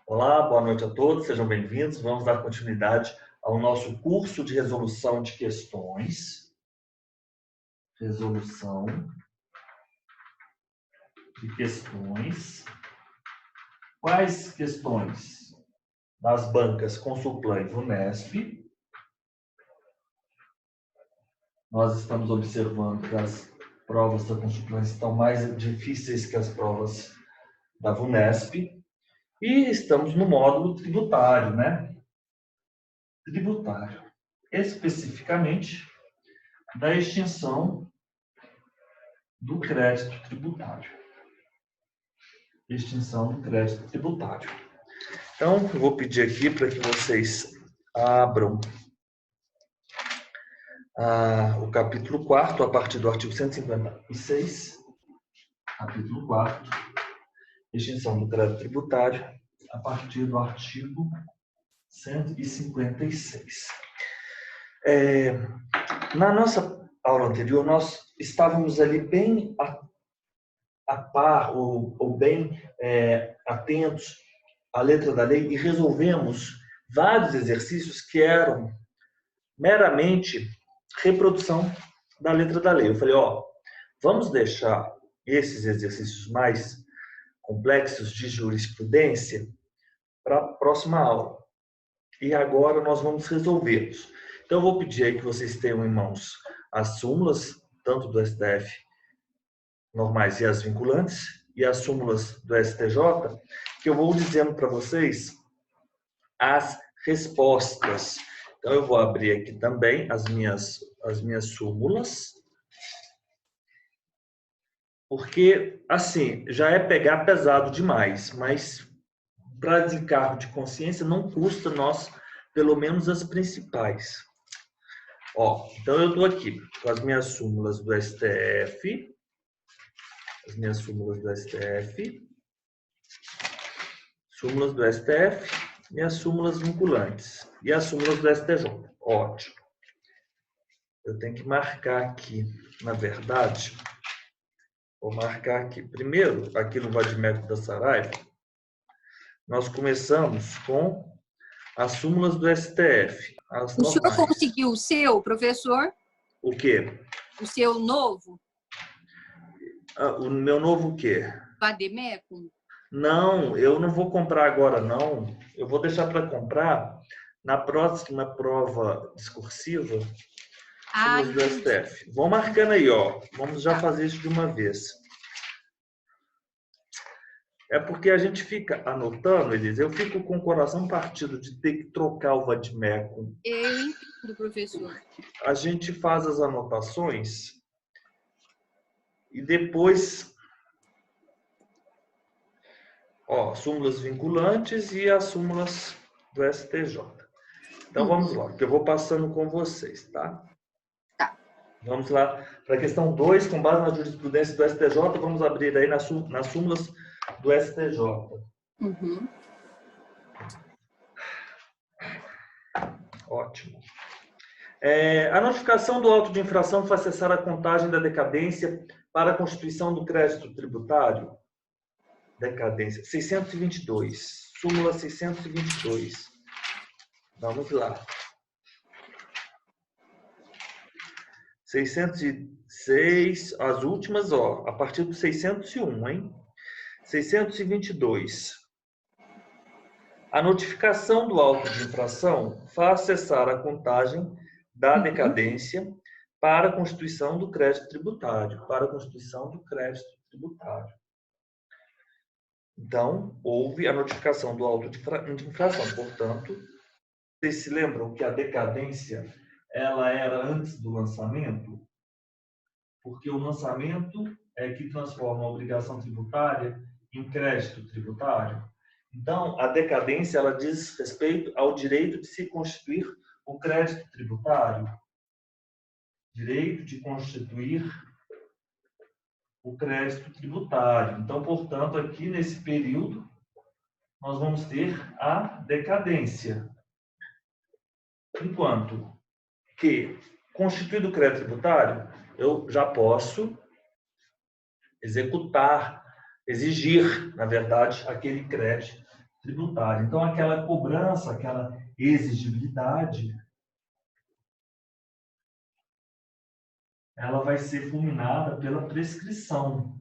Olá, boa noite a todos, sejam bem-vindos. Vamos dar continuidade ao nosso curso de resolução de questões. Resolução de questões. Quais questões? Das bancas Consulplan e VUNESP. Nós estamos observando que as provas da Consulplan estão mais difíceis que as provas da VUNESP. E estamos no módulo tributário, né? Tributário. Especificamente, da extinção do crédito tributário. Extinção do crédito tributário. Então, eu vou pedir aqui para que vocês abram o capítulo 4º, a partir do artigo 156. Capítulo 4º, extinção do crédito tributário, a partir do artigo 156. Na nossa aula anterior, nós estávamos ali bem a par ou bem atentos à letra da lei e resolvemos vários exercícios que eram meramente reprodução da letra da lei. Eu falei, vamos deixar esses exercícios mais complexos de jurisprudência para a próxima aula. E agora nós vamos resolvê-los. Então, eu vou pedir aí que vocês tenham em mãos as súmulas, tanto do STF normais e as vinculantes, e as súmulas do STJ, que eu vou dizendo para vocês as respostas. Então, eu vou abrir aqui também as minhas súmulas, porque, assim, já é pegar pesado demais, mas para desencargo de consciência não custa nós, pelo menos as principais. Então eu estou aqui com as minhas súmulas do STF, súmulas do STF, minhas súmulas vinculantes e as súmulas do STJ. Ótimo. Eu tenho que marcar aqui, na verdade, vou marcar aqui. Primeiro, aqui no Vadimeco da Saraiva, nós começamos com as súmulas do STF, as normais. O senhor conseguiu o seu, professor? O quê? O seu novo? O meu novo o quê? Vadimeco? Não, eu não vou comprar agora, não. Eu vou deixar para comprar na próxima prova discursiva do STF. Vão marcando aí, Vamos já fazer isso de uma vez. É porque a gente fica anotando, Elisa, eu fico com o coração partido de ter que trocar o vadimeco. Eu entendo, professor. A gente faz as anotações e depois... súmulas vinculantes e as súmulas do STJ. Então, vamos lá, que eu vou passando com vocês, tá? Tá. Vamos lá para a questão 2, com base na jurisprudência do STJ, vamos abrir aí nas súmulas do STJ. Uhum. Ótimo. A notificação do auto de infração faz cessar a contagem da decadência para a constituição do crédito tributário. Decadência. 622. Súmula 622. Vamos lá. 606, as últimas, a partir do 601, hein? 622. A notificação do auto de infração faz cessar a contagem da decadência para a constituição do crédito tributário. Então, houve a notificação do auto de infração. Portanto, vocês se lembram que a decadência ela era antes do lançamento? Porque o lançamento é que transforma a obrigação tributária em crédito tributário. Então, a decadência ela diz respeito ao direito de se constituir o crédito tributário. Direito de constituir o crédito tributário. Então, portanto, aqui nesse período, nós vamos ter a decadência. Enquanto que, constituído o crédito tributário, eu já posso executar, exigir, na verdade, aquele crédito tributária. Então, aquela cobrança, aquela exigibilidade, ela vai ser fulminada pela prescrição.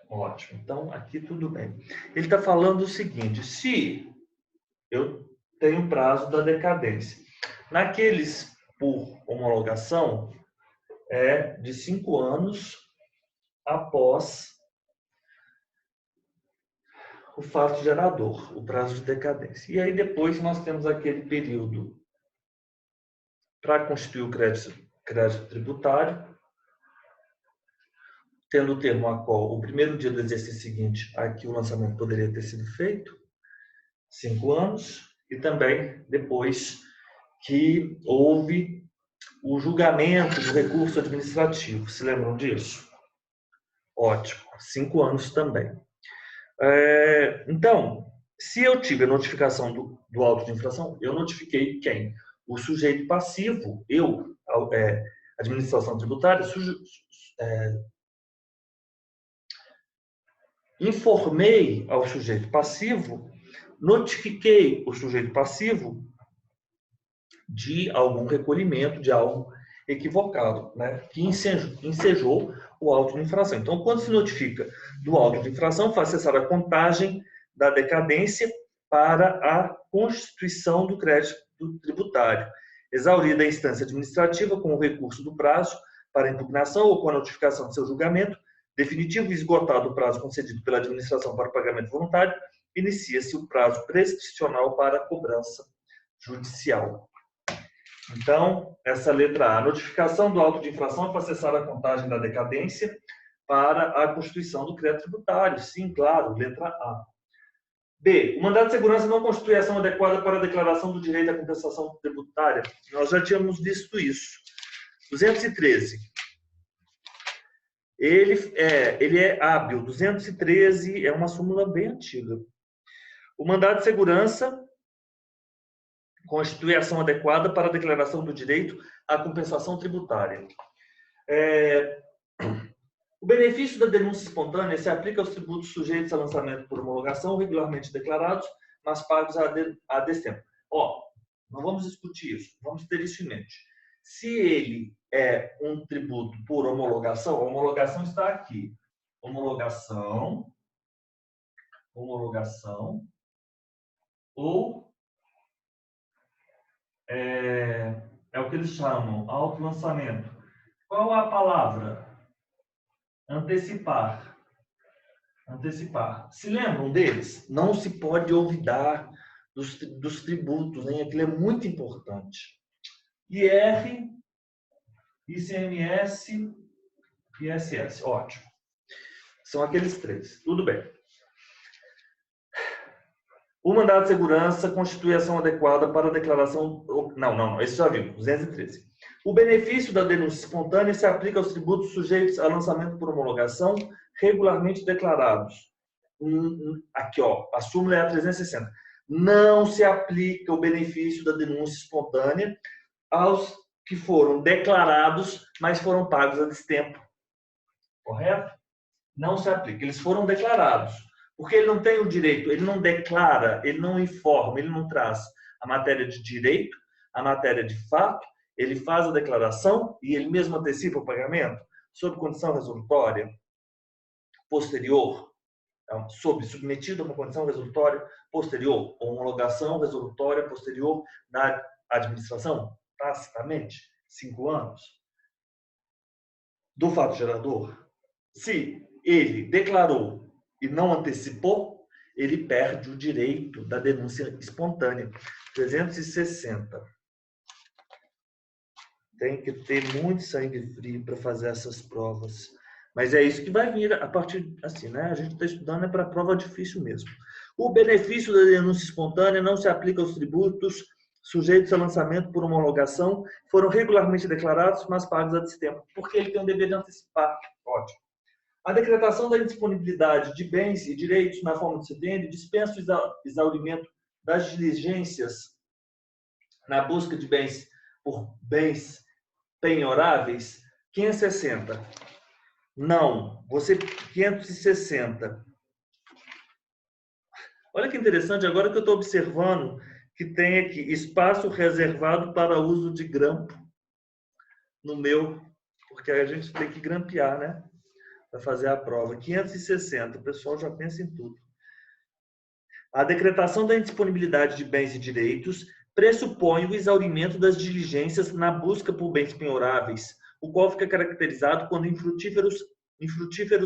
Ótimo. Então, aqui tudo bem. Ele está falando o seguinte: se eu tenho prazo da decadência, naqueles por homologação, é de 5 anos após o fato gerador, o prazo de decadência. E aí depois nós temos aquele período para constituir o crédito tributário, tendo o termo a qual o primeiro dia do exercício seguinte a que o lançamento poderia ter sido feito, 5 anos, e também depois que houve o julgamento do recurso administrativo. Se lembram disso? Ótimo, 5 anos também. Então, se eu tive a notificação do auto de infração, eu notifiquei quem? O sujeito passivo, eu, administração tributária, informei ao sujeito passivo, notifiquei o sujeito passivo de algum recolhimento, de algo equivocado, né, que ensejou o auto de infração. Então, quando se notifica do auto de infração, faz cessar a contagem da decadência para a constituição do crédito tributário, exaurida a instância administrativa com o recurso do prazo para impugnação ou com a notificação de seu julgamento definitivo e esgotado o prazo concedido pela administração para o pagamento voluntário, inicia-se o prazo prescricional para a cobrança judicial. Então, essa letra A, notificação do auto de infração para cessar a contagem da decadência para a constituição do crédito tributário. Sim, claro, letra A. B, o mandado de segurança não constitui ação adequada para a declaração do direito à compensação tributária. Nós já tínhamos visto isso. 213. Ele é hábil. 213 é uma súmula bem antiga. O mandado de segurança constitui ação adequada para a declaração do direito à compensação tributária. O benefício da denúncia espontânea se aplica aos tributos sujeitos a lançamento por homologação regularmente declarados, mas pagos a destempo. Não vamos discutir isso, vamos ter isso em mente. Se ele é um tributo por homologação, a homologação está aqui. Homologação, ou é o que eles chamam autolançamento. Qual a palavra? Antecipar. Se lembram deles? Não se pode olvidar dos tributos, hein? Aquilo é muito importante. IR, ICMS e ISS. Ótimo. São aqueles três. Tudo bem. O mandado de segurança constitui ação adequada para a declaração... Não, esse já viu, 213. O benefício da denúncia espontânea se aplica aos tributos sujeitos a lançamento por homologação regularmente declarados. Aqui, a súmula é a 360. Não se aplica o benefício da denúncia espontânea aos que foram declarados, mas foram pagos a destempo. Correto? Não se aplica. Eles foram declarados. Porque ele não tem o direito, ele não declara, ele não informa, ele não traz a matéria de direito, a matéria de fato, ele faz a declaração e ele mesmo antecipa o pagamento sob condição resolutória posterior, submetido a uma condição resolutória posterior, homologação resolutória posterior da administração, tacitamente, 5 anos, do fato gerador. Se ele declarou e não antecipou, ele perde o direito da denúncia espontânea. 360. Tem que ter muito sangue frio para fazer essas provas. Mas é isso que vai vir a partir, assim, né? A gente está estudando para prova difícil mesmo. O benefício da denúncia espontânea não se aplica aos tributos sujeitos a lançamento por homologação, foram regularmente declarados, mas pagos a destempo, porque ele tem o dever de antecipar. Ótimo. A decretação da indisponibilidade de bens e direitos na forma de cedente dispensa o exaurimento das diligências na busca de bens por bens penhoráveis. 560. Não. 560. Olha que interessante, agora que eu estou observando que tem aqui espaço reservado para uso de grampo no meu, porque a gente tem que grampear, né? Para fazer a prova. 560, o pessoal já pensa em tudo. A decretação da indisponibilidade de bens e direitos pressupõe o exaurimento das diligências na busca por bens penhoráveis, o qual fica caracterizado quando infrutíferos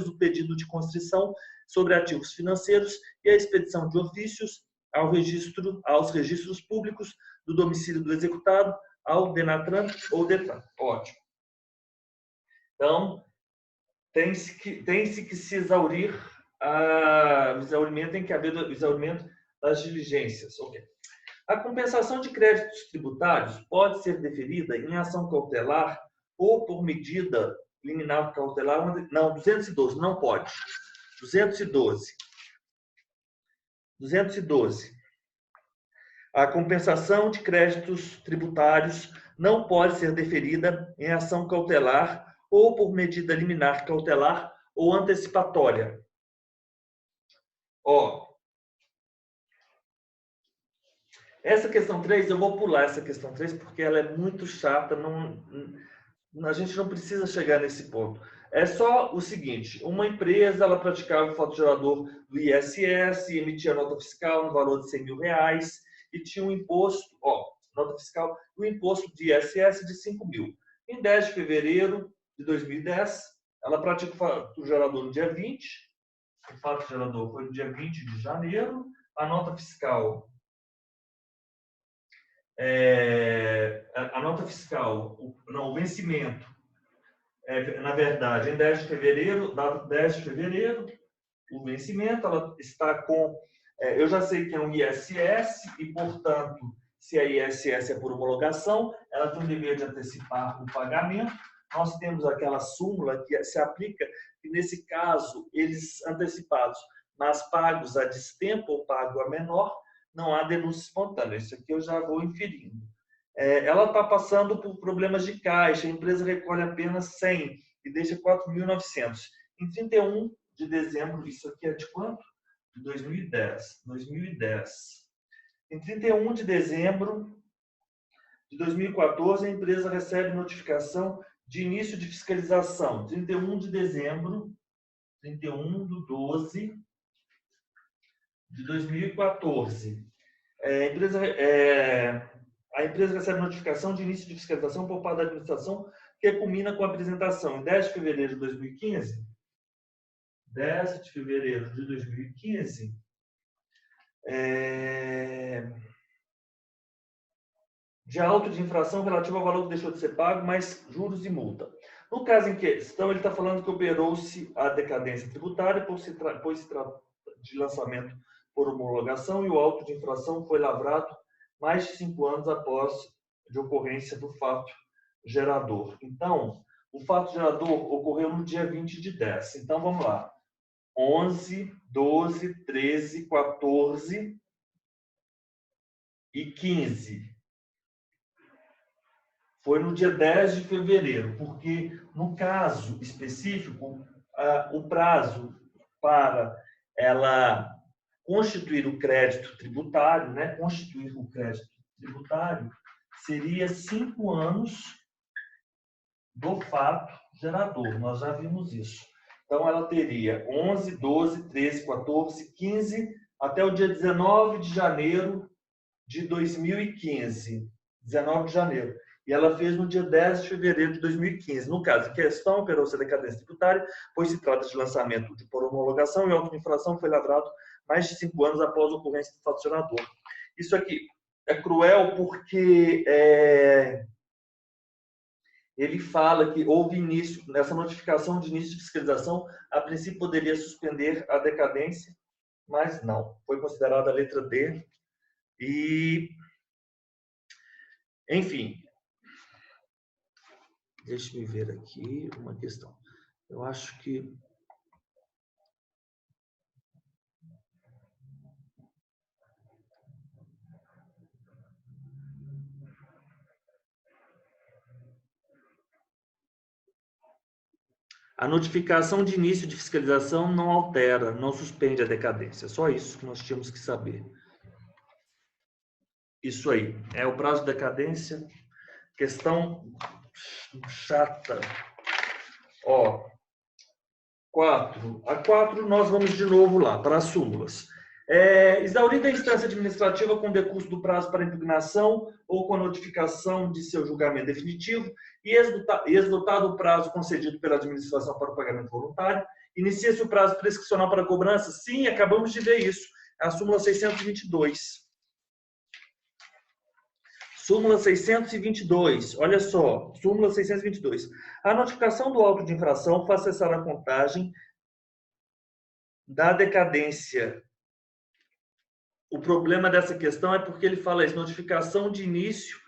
o pedido de constrição sobre ativos financeiros e a expedição de ofícios aos registros públicos do domicílio do executado, ao Denatran ou Detran. Ótimo. Então, tem-se que se exaurir o exaurimento, tem que haver o exaurimento das diligências. Okay. A compensação de créditos tributários pode ser deferida em ação cautelar ou por medida liminar cautelar. Não, 212, não pode. 212. A compensação de créditos tributários não pode ser deferida em ação cautelar ou por medida liminar cautelar ou antecipatória. Essa questão 3, eu vou pular essa questão 3 porque ela é muito chata, a gente não precisa chegar nesse ponto. É só o seguinte, uma empresa ela praticava o fato gerador do ISS, emitia nota fiscal no valor de R$100.000 e tinha um imposto, nota fiscal, o imposto de ISS de 5.000. Em 10 de fevereiro de 2010, ela pratica o fato gerador no dia 20, o fato gerador foi no dia 20 de janeiro, a nota fiscal o vencimento, na verdade, em 10 de fevereiro, data 10 de fevereiro, o vencimento, ela está com, eu já sei que é um ISS e, portanto, se a ISS é por homologação, ela tem o dever de antecipar o pagamento. Nós temos aquela súmula que se aplica, e nesse caso, eles antecipados, mas pagos a destempo ou pago a menor, não há denúncia espontânea. Isso aqui eu já vou inferindo. Ela está passando por problemas de caixa, a empresa recolhe apenas 100 e deixa 4.900. Em 31 de dezembro, isso aqui é de quanto? De 2010. Em 31 de dezembro de 2014, a empresa recebe notificação de início de fiscalização. 31 de dezembro, 31 de 12 de 2014. A empresa recebe notificação de início de fiscalização por parte da administração, que culmina com a apresentação em 10 de fevereiro de 2015. 10 de fevereiro de 2015. De auto de infração relativo ao valor que deixou de ser pago, mais juros e multa. No caso em questão, ele está falando que operou-se a decadência tributária, pois se trata de lançamento por homologação, e o auto de infração foi lavrado mais de 5 anos após de ocorrência do fato gerador. Então, o fato gerador ocorreu no dia 20 de 10. Então, vamos lá. 11, 12, 13, 14 e 15. Foi no dia 10 de fevereiro, porque, no caso específico, o prazo para ela constituir o crédito tributário, né, seria 5 anos do fato gerador. Nós já vimos isso. Então, ela teria 11, 12, 13, 14, 15, até o dia 19 de janeiro de 2015. 19 de janeiro. E ela fez no dia 10 de fevereiro de 2015. No caso, a questão operou-se a decadência tributária, pois se trata de lançamento por homologação e auto-infração foi lavrado mais de 5 anos após a ocorrência do fato gerador. Isso aqui é cruel porque ele fala que houve início, nessa notificação de início de fiscalização, a princípio poderia suspender a decadência, mas não. Foi considerada a letra D e, enfim, deixe-me ver aqui uma questão. Eu acho que A notificação de início de fiscalização não altera, não suspende a decadência. Só isso que nós tínhamos que saber. Isso aí. É o prazo de decadência. Questão chata. Ó, 4. A 4, nós vamos de novo lá, para as súmulas. Exaurida a instância administrativa com decurso do prazo para impugnação ou com a notificação de seu julgamento definitivo e esgotado o prazo concedido pela administração para o pagamento voluntário, inicia-se o prazo prescricional para a cobrança? Sim, acabamos de ver isso. A súmula 622. Súmula 622, olha só, súmula 622. A notificação do auto de infração faz cessar a contagem da decadência. O problema dessa questão é porque ele fala isso, notificação de início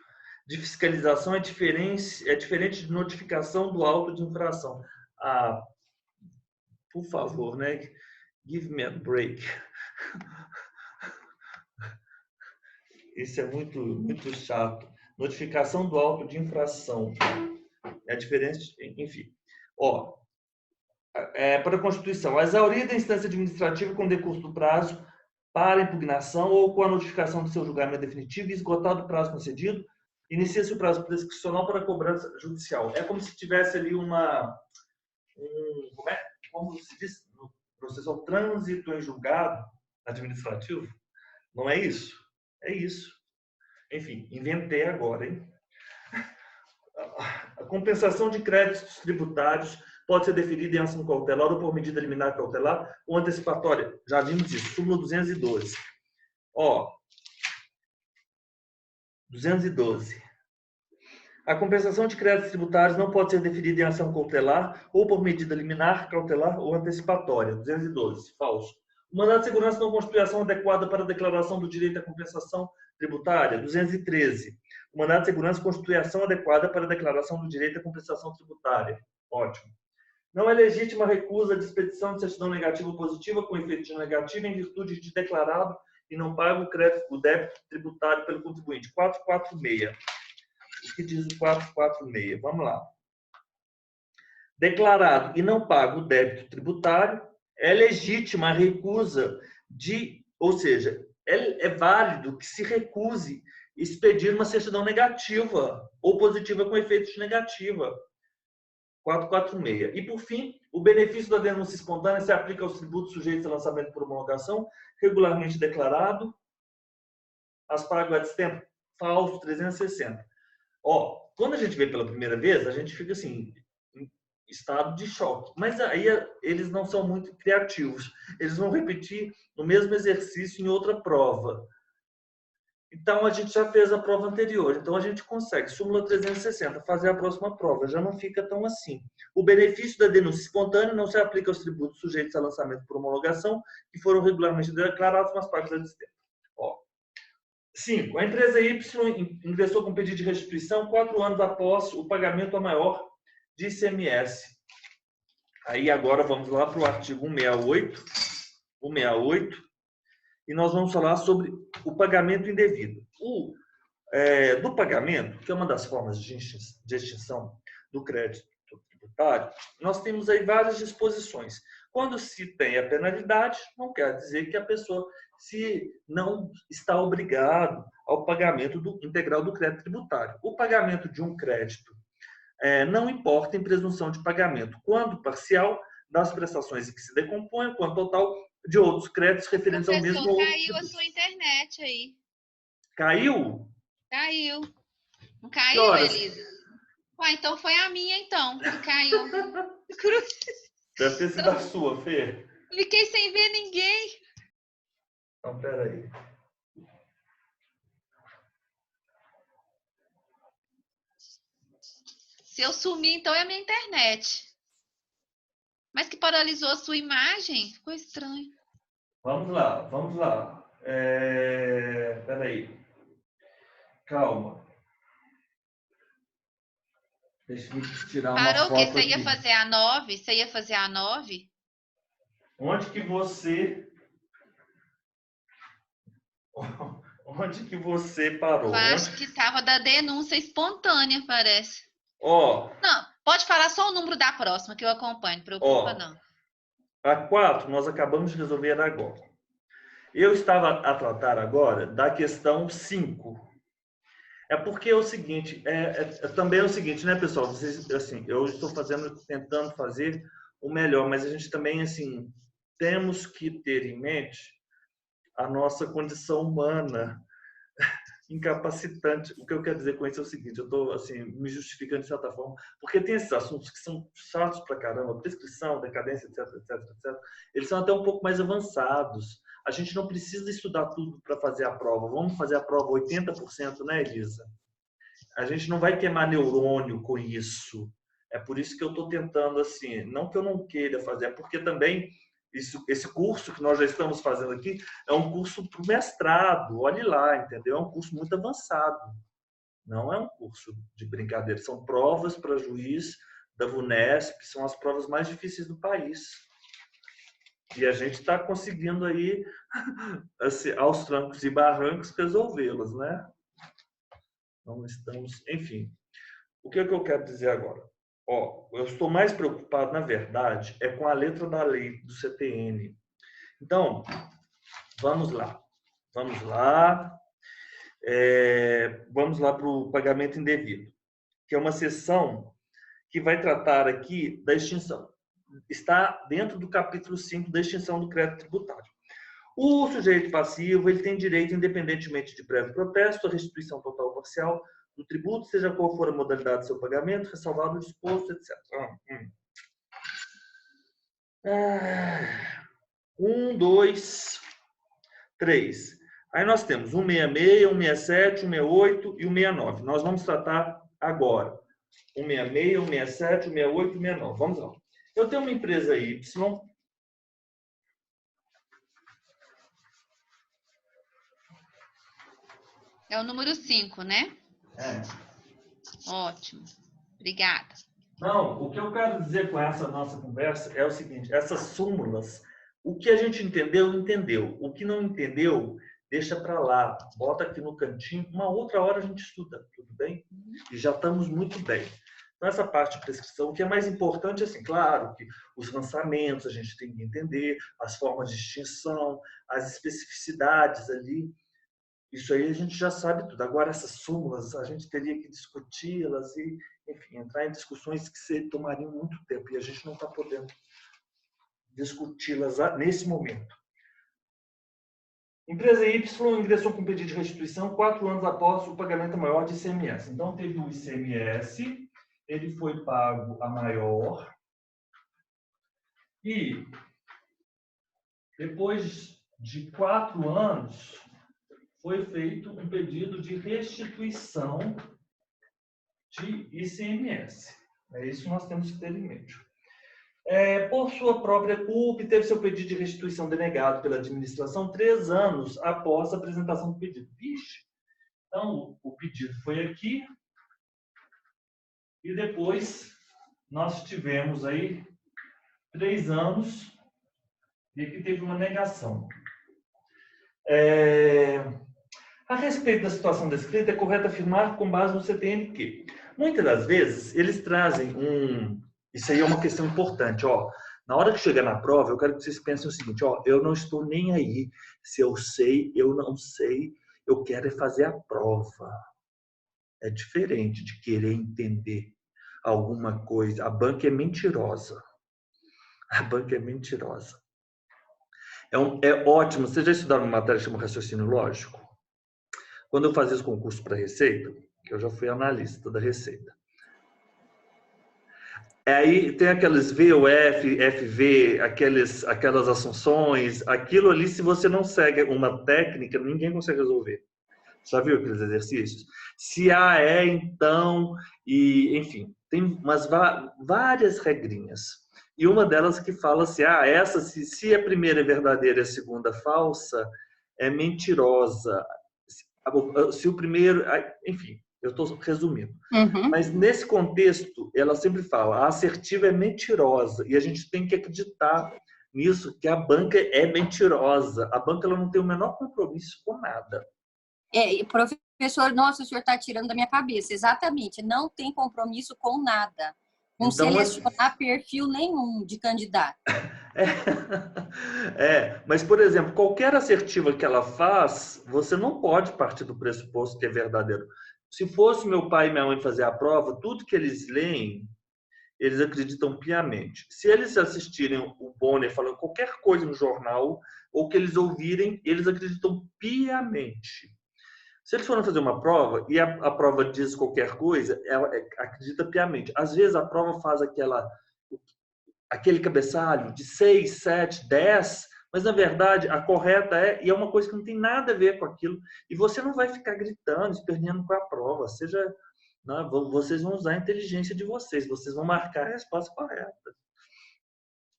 de fiscalização é diferente de notificação do auto de infração. Ah, por favor, né? Give me a break. Isso é muito chato. Notificação do auto de infração. É diferente, enfim. Ó, para a Constituição, a exaurida instância administrativa com decurso do prazo para impugnação ou com a notificação do seu julgamento definitivo e esgotado o prazo concedido, inicia-se o prazo prescricional para a cobrança judicial. É como se tivesse ali como se diz no processo, trânsito em julgado administrativo. Não é isso? É isso. Enfim, inventei agora, hein? A compensação de créditos tributários pode ser deferida em ação cautelar ou por medida liminar cautelar ou antecipatória. Já vimos isso, súmula 212. Ó, 212. A compensação de créditos tributários não pode ser deferida em ação cautelar ou por medida liminar, cautelar ou antecipatória. 212. Falso. O mandado de segurança não constitui ação adequada para a declaração do direito à compensação tributária. 213. O mandado de segurança constitui ação adequada para a declaração do direito à compensação tributária. Ótimo. Não é legítima a recusa de expedição de certidão negativa ou positiva com efeito de negativo em virtude de declarado e não pago o débito tributário pelo contribuinte. 446. O que diz o 446? Vamos lá. Declarado e não pago o débito tributário, é legítima a recusa ou seja, é válido que se recuse expedir uma certidão negativa ou positiva com efeito de negativa. 446. E, por fim, o benefício da denúncia espontânea se aplica aos tributos sujeitos a lançamento por homologação, regularmente declarado. As pagas a destempo? Falso, 360. Ó, quando a gente vê pela primeira vez, a gente fica assim, em estado de choque. Mas aí eles não são muito criativos. Eles vão repetir o mesmo exercício em outra prova. Então, a gente já fez a prova anterior. Então, a gente consegue, súmula 360, fazer a próxima prova. Já não fica tão assim. O benefício da denúncia espontânea não se aplica aos tributos sujeitos a lançamento por homologação, que foram regularmente declarados nas pagas a destempo. 5. A empresa Y ingressou com pedido de restituição 4 anos após o pagamento a maior de ICMS. Aí, agora, vamos lá para o artigo 168. E nós vamos falar sobre o pagamento indevido. Do pagamento, que é uma das formas de extinção do crédito tributário, nós temos aí várias disposições. Quando se tem a penalidade, não quer dizer que a pessoa se não está obrigado ao pagamento integral do crédito tributário. O pagamento de um crédito não importa em presunção de pagamento, quando parcial, das prestações em que se decompõe, quando total, de outros créditos referentes ao mesmo... Professor, caiu a sua internet aí. Caiu? Caiu. Não caiu, Elisa? Ué, então foi a minha, então, que caiu. Deve ter sido a sua, Fê. Fiquei sem ver ninguém. Então, peraí. Se eu sumir, então é a minha internet. Mas que paralisou a sua imagem? Ficou estranho. Vamos lá. Peraí. Calma. Deixa eu tirar uma Parou foto o quê? Você aqui. ia fazer a 9? Você ia fazer a 9? Onde que você parou? Eu acho que estava da denúncia espontânea, parece. Ó. Não, Pode falar só o número da próxima, que eu acompanho, não preocupa não. A 4, nós acabamos de resolver agora. Eu estava a tratar agora da questão 5. É porque é o seguinte, também é o seguinte, né, pessoal? Vocês, assim, eu estou tentando fazer o melhor, mas a gente também, assim, temos que ter em mente a nossa condição humana incapacitante. O que eu quero dizer com isso é o seguinte, eu estou assim, me justificando de certa forma, porque tem esses assuntos que são chatos pra caramba, prescrição, decadência, etc, etc, etc. Eles são até um pouco mais avançados. A gente não precisa estudar tudo para fazer a prova. Vamos fazer a prova 80%, né, Elisa? A gente não vai queimar neurônio com isso. É por isso que eu estou tentando, assim, não que eu não queira fazer, é porque também esse curso que nós já estamos fazendo aqui é um curso para o mestrado, olhe lá, entendeu? É um curso muito avançado. Não é um curso de brincadeira. São provas para juiz da VUNESP, são as provas mais difíceis do país. E a gente está conseguindo aí, assim, aos trancos e barrancos, resolvê-las, né? Não estamos, enfim. O que é que eu quero dizer agora? Eu estou mais preocupado, na verdade, com a letra da lei do CTN. Então, vamos lá. Vamos lá. Vamos lá para o pagamento indevido, que é uma seção que vai tratar aqui da extinção. Está dentro do capítulo 5 da extinção do crédito tributário. O sujeito passivo ele tem direito, independentemente de prévio protesto, à restituição total ou parcial do tributo, seja qual for a modalidade do seu pagamento, ressalvado o disposto, etc. 1, 2, 3. Aí nós temos 166, 167, 168 e 169. Nós vamos tratar agora. 166, 167, 168 e 169. Vamos lá. Eu tenho uma empresa Y. É o número 5, né? Ótimo. Obrigada. Não, o que eu quero dizer com essa nossa conversa é o seguinte, essas súmulas, o que a gente entendeu, entendeu. O que não entendeu, deixa para lá, bota aqui no cantinho, uma outra hora a gente estuda, tudo bem? E já estamos muito bem. Então, essa parte de prescrição, o que é mais importante, assim, claro, que os lançamentos a gente tem que entender, as formas de extinção, as especificidades ali, isso aí a gente já sabe tudo. Agora, essas súmulas, a gente teria que discuti-las e, enfim, entrar em discussões que tomariam muito tempo. E a gente não está podendo discuti-las nesse momento. Empresa Y ingressou com pedido de restituição 4 anos após o pagamento maior de ICMS. Então, teve o ICMS, ele foi pago a maior. E, depois de 4 anos, foi feito um pedido de restituição de ICMS. É isso que nós temos que ter em mente. Por sua própria culpa, teve seu pedido de restituição denegado pela administração 3 anos após a apresentação do pedido. Vixe! Então, o pedido foi aqui e depois nós tivemos aí 3 anos e aqui teve uma negação. A respeito da situação descrita, é correto afirmar, com base no CTN, que muitas das vezes eles trazem Isso aí é uma questão importante. Na hora que chegar na prova, eu quero que vocês pensem o seguinte: eu não estou nem aí se eu sei, eu não sei, eu quero fazer a prova. É diferente de querer entender alguma coisa. A banca é mentirosa. A banca é mentirosa. É ótimo. Vocês já estudaram uma matéria que chama raciocínio lógico? Quando eu fazia os concursos para Receita, que eu já fui analista da Receita, aí tem aqueles VOF, FV, aquelas assunções, aquilo ali, se você não segue uma técnica, ninguém consegue resolver. Já viu aqueles exercícios? Se A é, então, e enfim, tem várias regrinhas. E uma delas que fala assim, se a primeira é verdadeira e a segunda falsa, é mentirosa. Se o primeiro, enfim, eu estou resumindo. Uhum. Mas nesse contexto, ela sempre fala, a assertiva é mentirosa e a gente tem que acreditar nisso, que a banca é mentirosa. A banca ela não tem o menor compromisso com nada. Professor, nossa, o senhor está tirando da minha cabeça. Exatamente, não tem compromisso com nada. Não Então, selecionar perfil nenhum de candidato. Mas, por exemplo, qualquer assertiva que ela faz, você não pode partir do pressuposto que é verdadeiro. Se fosse meu pai e minha mãe fazer a prova, tudo que eles leem, eles acreditam piamente. Se eles assistirem o Bonner falando qualquer coisa no jornal, ou que eles ouvirem, eles acreditam piamente. Se eles forem fazer uma prova e a prova diz qualquer coisa, ela acredita piamente. Às vezes a prova faz aquele cabeçalho de 6, 7, 10, mas na verdade a correta e é uma coisa que não tem nada a ver com aquilo. E você não vai ficar gritando, esperneando com a prova. Vocês vão usar a inteligência de vocês vão marcar a resposta correta.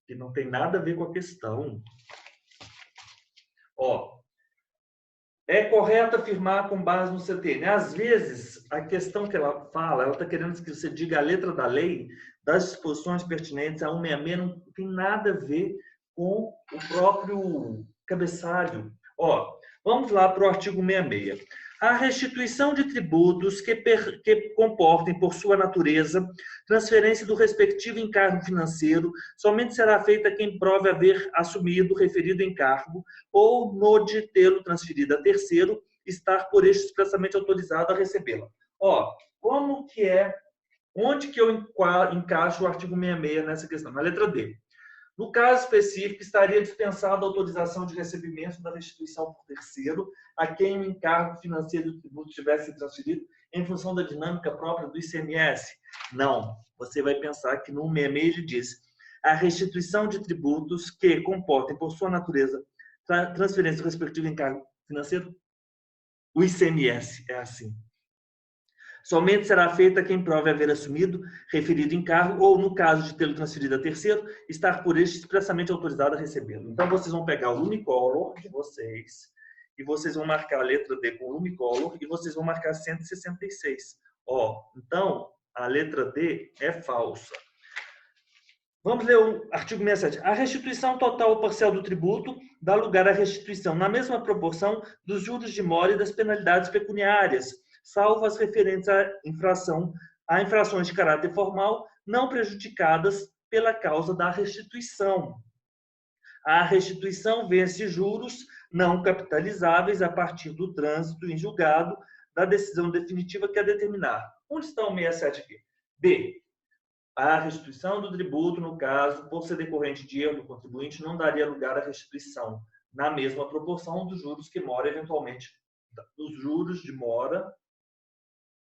Que não tem nada a ver com a questão. É correto afirmar com base no CTN. Às vezes, a questão que ela fala, ela está querendo que você diga a letra da lei, das disposições pertinentes a 166, não tem nada a ver com o próprio cabeçalho. Vamos lá para o artigo 66. A restituição de tributos que comportem, por sua natureza, transferência do respectivo encargo financeiro, somente será feita quem prove haver assumido o referido encargo ou, no de tê-lo transferido a terceiro, estar por este expressamente autorizado a recebê-la. Como que é? Onde que eu encaixo o artigo 66 nessa questão? Na letra D. No caso específico, estaria dispensada a autorização de recebimento da restituição por terceiro a quem o encargo financeiro do tributo tivesse transferido em função da dinâmica própria do ICMS. Não. Você vai pensar que no 66 ele diz a restituição de tributos que comportem, por sua natureza, transferência do respectivo encargo financeiro, o ICMS é assim. Somente será feita quem prove haver assumido referido encargo ou, no caso de tê-lo transferido a terceiro, estar por este expressamente autorizado a recebê-lo. Então, vocês vão pegar o Unicolor de vocês e vocês vão marcar a letra D com o Unicolor e vocês vão marcar 166. Então, a letra D é falsa. Vamos ler o artigo 67. A restituição total ou parcial do tributo dá lugar à restituição, na mesma proporção, dos juros de mora e das penalidades pecuniárias, salvo as referentes a infrações de caráter formal não prejudicadas pela causa da restituição. A restituição vence juros não capitalizáveis a partir do trânsito em julgado da decisão definitiva que a determinar. Onde está o 67 aqui? B. A restituição do tributo, no caso, por ser decorrente de erro do contribuinte, não daria lugar à restituição, na mesma proporção dos juros que mora eventualmente, dos juros de mora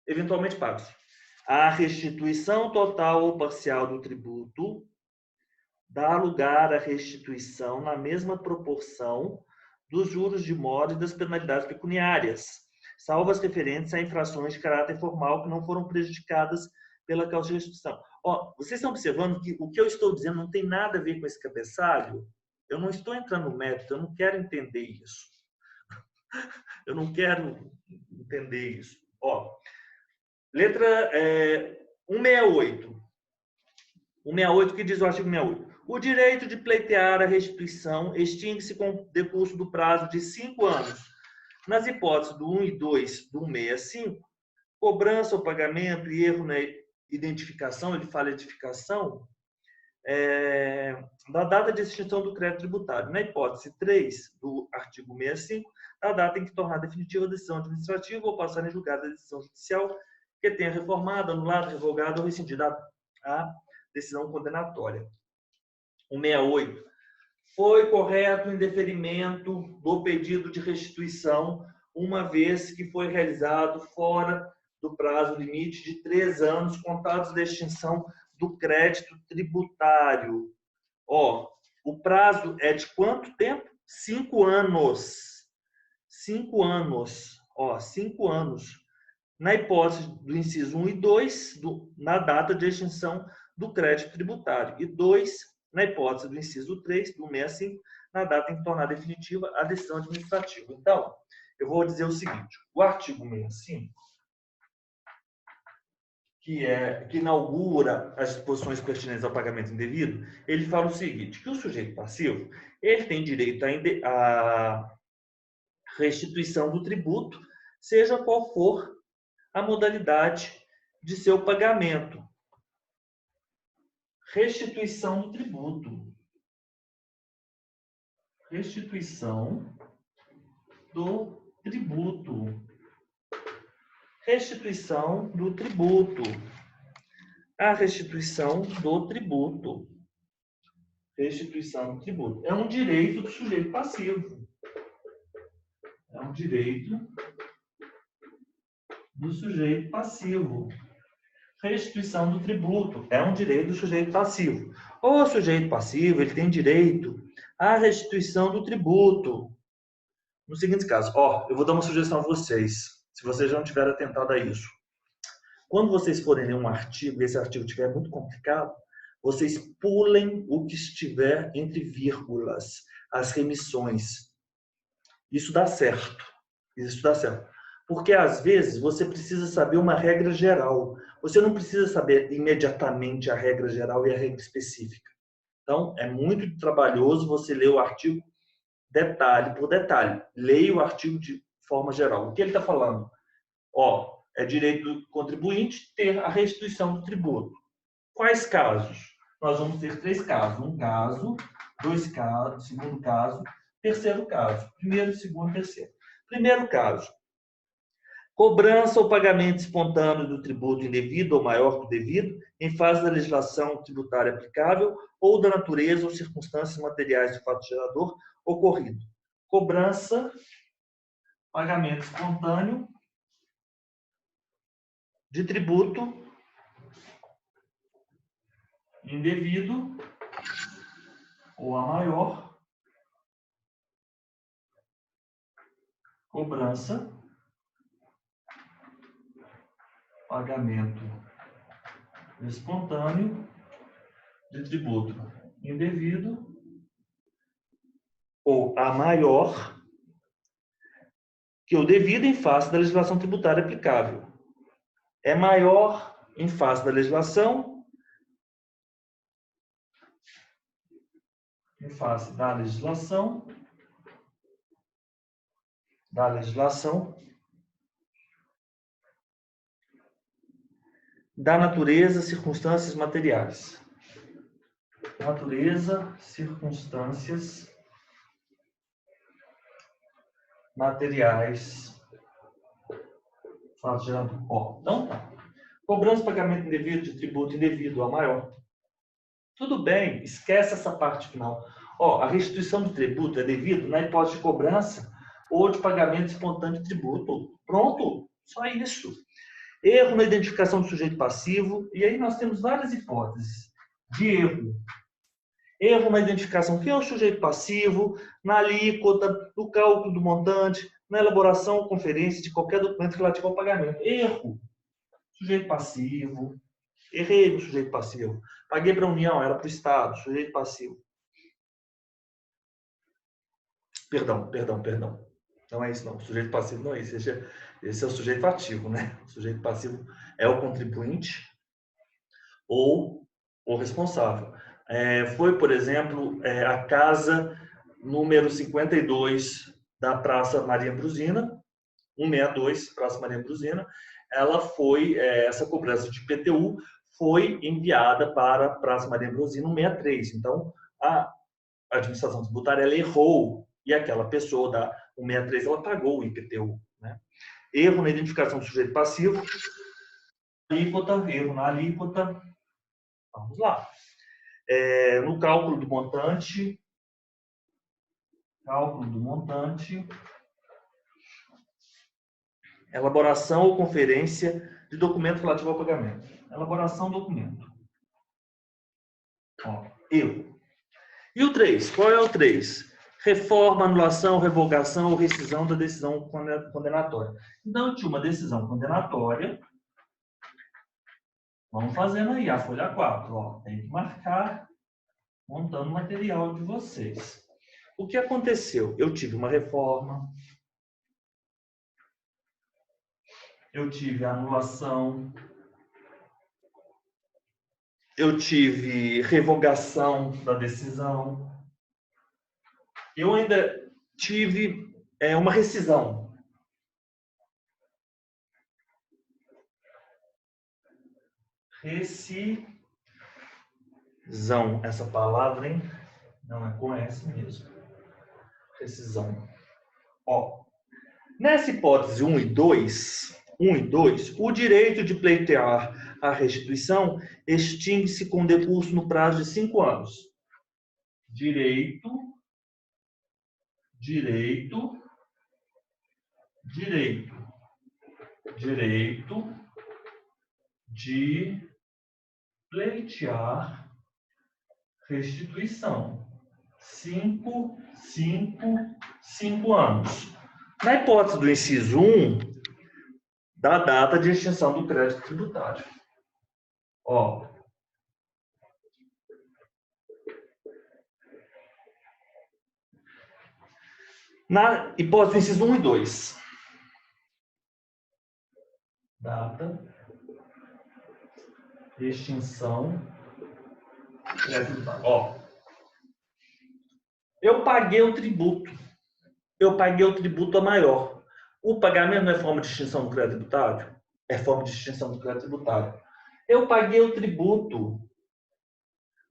eventualmente pagos. A restituição total ou parcial do tributo dá lugar à restituição na mesma proporção dos juros de mora e das penalidades pecuniárias, salvo as referentes a infrações de caráter formal que não foram prejudicadas pela causa de restituição. Vocês estão observando que o que eu estou dizendo não tem nada a ver com esse cabeçalho? Eu não estou entrando no mérito, eu não quero entender isso. Eu não quero entender isso. Letra 168. 168, que diz o artigo 68? O direito de pleitear a restituição extingue-se com o decurso do prazo de 5 anos. Nas hipóteses do 1 e 2 do 165, cobrança ou pagamento e erro na identificação, ele fala identificação, da data de extinção do crédito tributário. Na hipótese 3 do artigo 65, da data em que tornar definitiva a decisão administrativa ou passar em julgado a decisão judicial que tenha reformado, anulado, revogado ou rescindido a decisão condenatória. 168. Foi correto o indeferimento do pedido de restituição, uma vez que foi realizado fora do prazo limite de 3 anos contados da extinção do crédito tributário. O prazo é de quanto tempo? 5 anos. 5 anos. 5 anos. Na hipótese do inciso 1 e 2, na data de extinção do crédito tributário. E 2, na hipótese do inciso 3, do 65, na data em que tornar definitiva a decisão administrativa. Então, eu vou dizer o seguinte, o artigo 65, que inaugura as disposições pertinentes ao pagamento indevido, ele fala o seguinte, que o sujeito passivo, ele tem direito à restituição do tributo, seja qual for a modalidade de seu pagamento. restituição do tributo. Restituição do tributo. Restituição do tributo. A restituição do tributo. Restituição do tributo. É um direito do sujeito passivo. É um direito do sujeito passivo. Restituição do tributo é um direito do sujeito passivo. O sujeito passivo ele tem direito à restituição do tributo. Nos seguintes casos, eu vou dar uma sugestão a vocês, se vocês não tiverem atentado a isso. Quando vocês forem ler um artigo e esse artigo estiver muito complicado, vocês pulem o que estiver entre vírgulas, as remissões. Isso dá certo. Isso dá certo. Porque, às vezes, você precisa saber uma regra geral. Você não precisa saber imediatamente a regra geral e a regra específica. Então, é muito trabalhoso você ler o artigo detalhe por detalhe. Leia o artigo de forma geral. O que ele está falando? É direito do contribuinte ter a restituição do tributo. Quais casos? Nós vamos ter 3 casos. Um caso, 2 casos, segundo caso, terceiro caso. Primeiro, segundo, terceiro. Primeiro caso. Cobrança ou pagamento espontâneo do tributo indevido ou maior que o devido, em face da legislação tributária aplicável ou da natureza ou circunstâncias materiais do fato gerador ocorrido. Cobrança, pagamento espontâneo de tributo indevido ou a maior. Cobrança, pagamento espontâneo de tributo indevido ou a maior que o devido em face da legislação tributária aplicável. É maior em face da legislação, em face da legislação, da natureza, circunstâncias materiais. Natureza, circunstâncias materiais. Fato gerador. Então tá. Cobrança, pagamento indevido de tributo indevido a maior. Tudo bem, esquece essa parte final. A restituição do tributo é devido na hipótese de cobrança ou de pagamento espontâneo de tributo. Pronto, só isso. Erro na identificação do sujeito passivo. E aí nós temos várias hipóteses de erro. Erro na identificação. Quem é o sujeito passivo? Na alíquota, no cálculo do montante, na elaboração ou conferência de qualquer documento relativo ao pagamento. Erro. Sujeito passivo. Errei no sujeito passivo. Paguei para a União, era para o Estado. Sujeito passivo. Perdão. Não é isso, não. O sujeito passivo não é isso. Esse é o sujeito ativo, né? O sujeito passivo é o contribuinte ou o responsável. Foi, por exemplo, a casa número 52 da Praça Maria Brusina, 162, Praça Maria Brusina. Ela foi, essa cobrança de IPTU foi enviada para a Praça Maria Brusina 163. Então, a administração tributária ela errou e aquela pessoa da 163 ela pagou o IPTU. Né? Erro na identificação do sujeito passivo, erro na alíquota. Vamos lá. No cálculo do montante, elaboração ou conferência de documento relativo ao pagamento. Elaboração do documento. Erro. E o 3? Qual é o 3? Reforma, anulação, revogação ou rescisão da decisão condenatória. Então, eu tinha uma decisão condenatória. Vamos fazendo aí a folha 4. Tem que marcar, montando o material de vocês. O que aconteceu? Eu tive uma reforma. Eu tive anulação. Eu tive revogação da decisão. Eu ainda tive uma rescisão. Zão, essa palavra, hein? Não é com S mesmo. Rescisão. Ó, nessa hipótese 1 e 2, o direito de pleitear a restituição extingue-se com decurso no prazo de 5 anos. Direito de pleitear restituição. 5 anos. Na hipótese do inciso 1, da data de extinção do crédito tributário. Ó. Na hipótese do inciso 1 e 2. Data de extinção do crédito tributário. Ó. Eu paguei o tributo. Eu paguei o tributo a maior. O pagamento não é forma de extinção do crédito tributário? É forma de extinção do crédito tributário. Eu paguei o tributo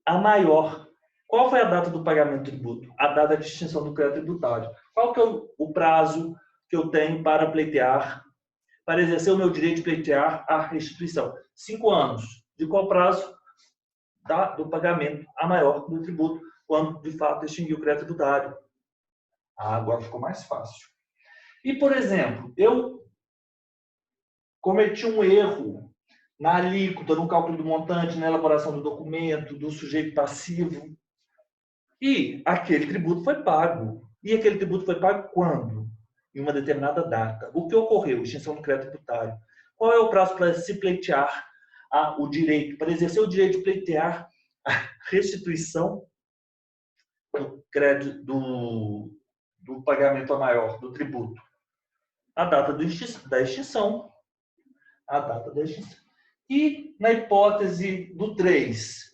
a maior. Qual foi a data do pagamento do tributo? A data de extinção do crédito tributário. Qual que é o prazo que eu tenho para pleitear, para exercer o meu direito de pleitear a restituição? 5 anos. De qual prazo? Do pagamento a maior do tributo, quando de fato extinguiu o crédito tributário. Agora ficou mais fácil. E, por exemplo, eu cometi um erro na alíquota, no cálculo do montante, na elaboração do documento, do sujeito passivo. E aquele tributo foi pago. E aquele tributo foi pago quando? Em uma determinada data. O que ocorreu? Extinção do crédito tributário. Qual é o prazo para se pleitear o direito, para exercer o direito de pleitear a restituição do crédito, do pagamento a maior, do tributo? A data da extinção. A data da extinção. E na hipótese do 3,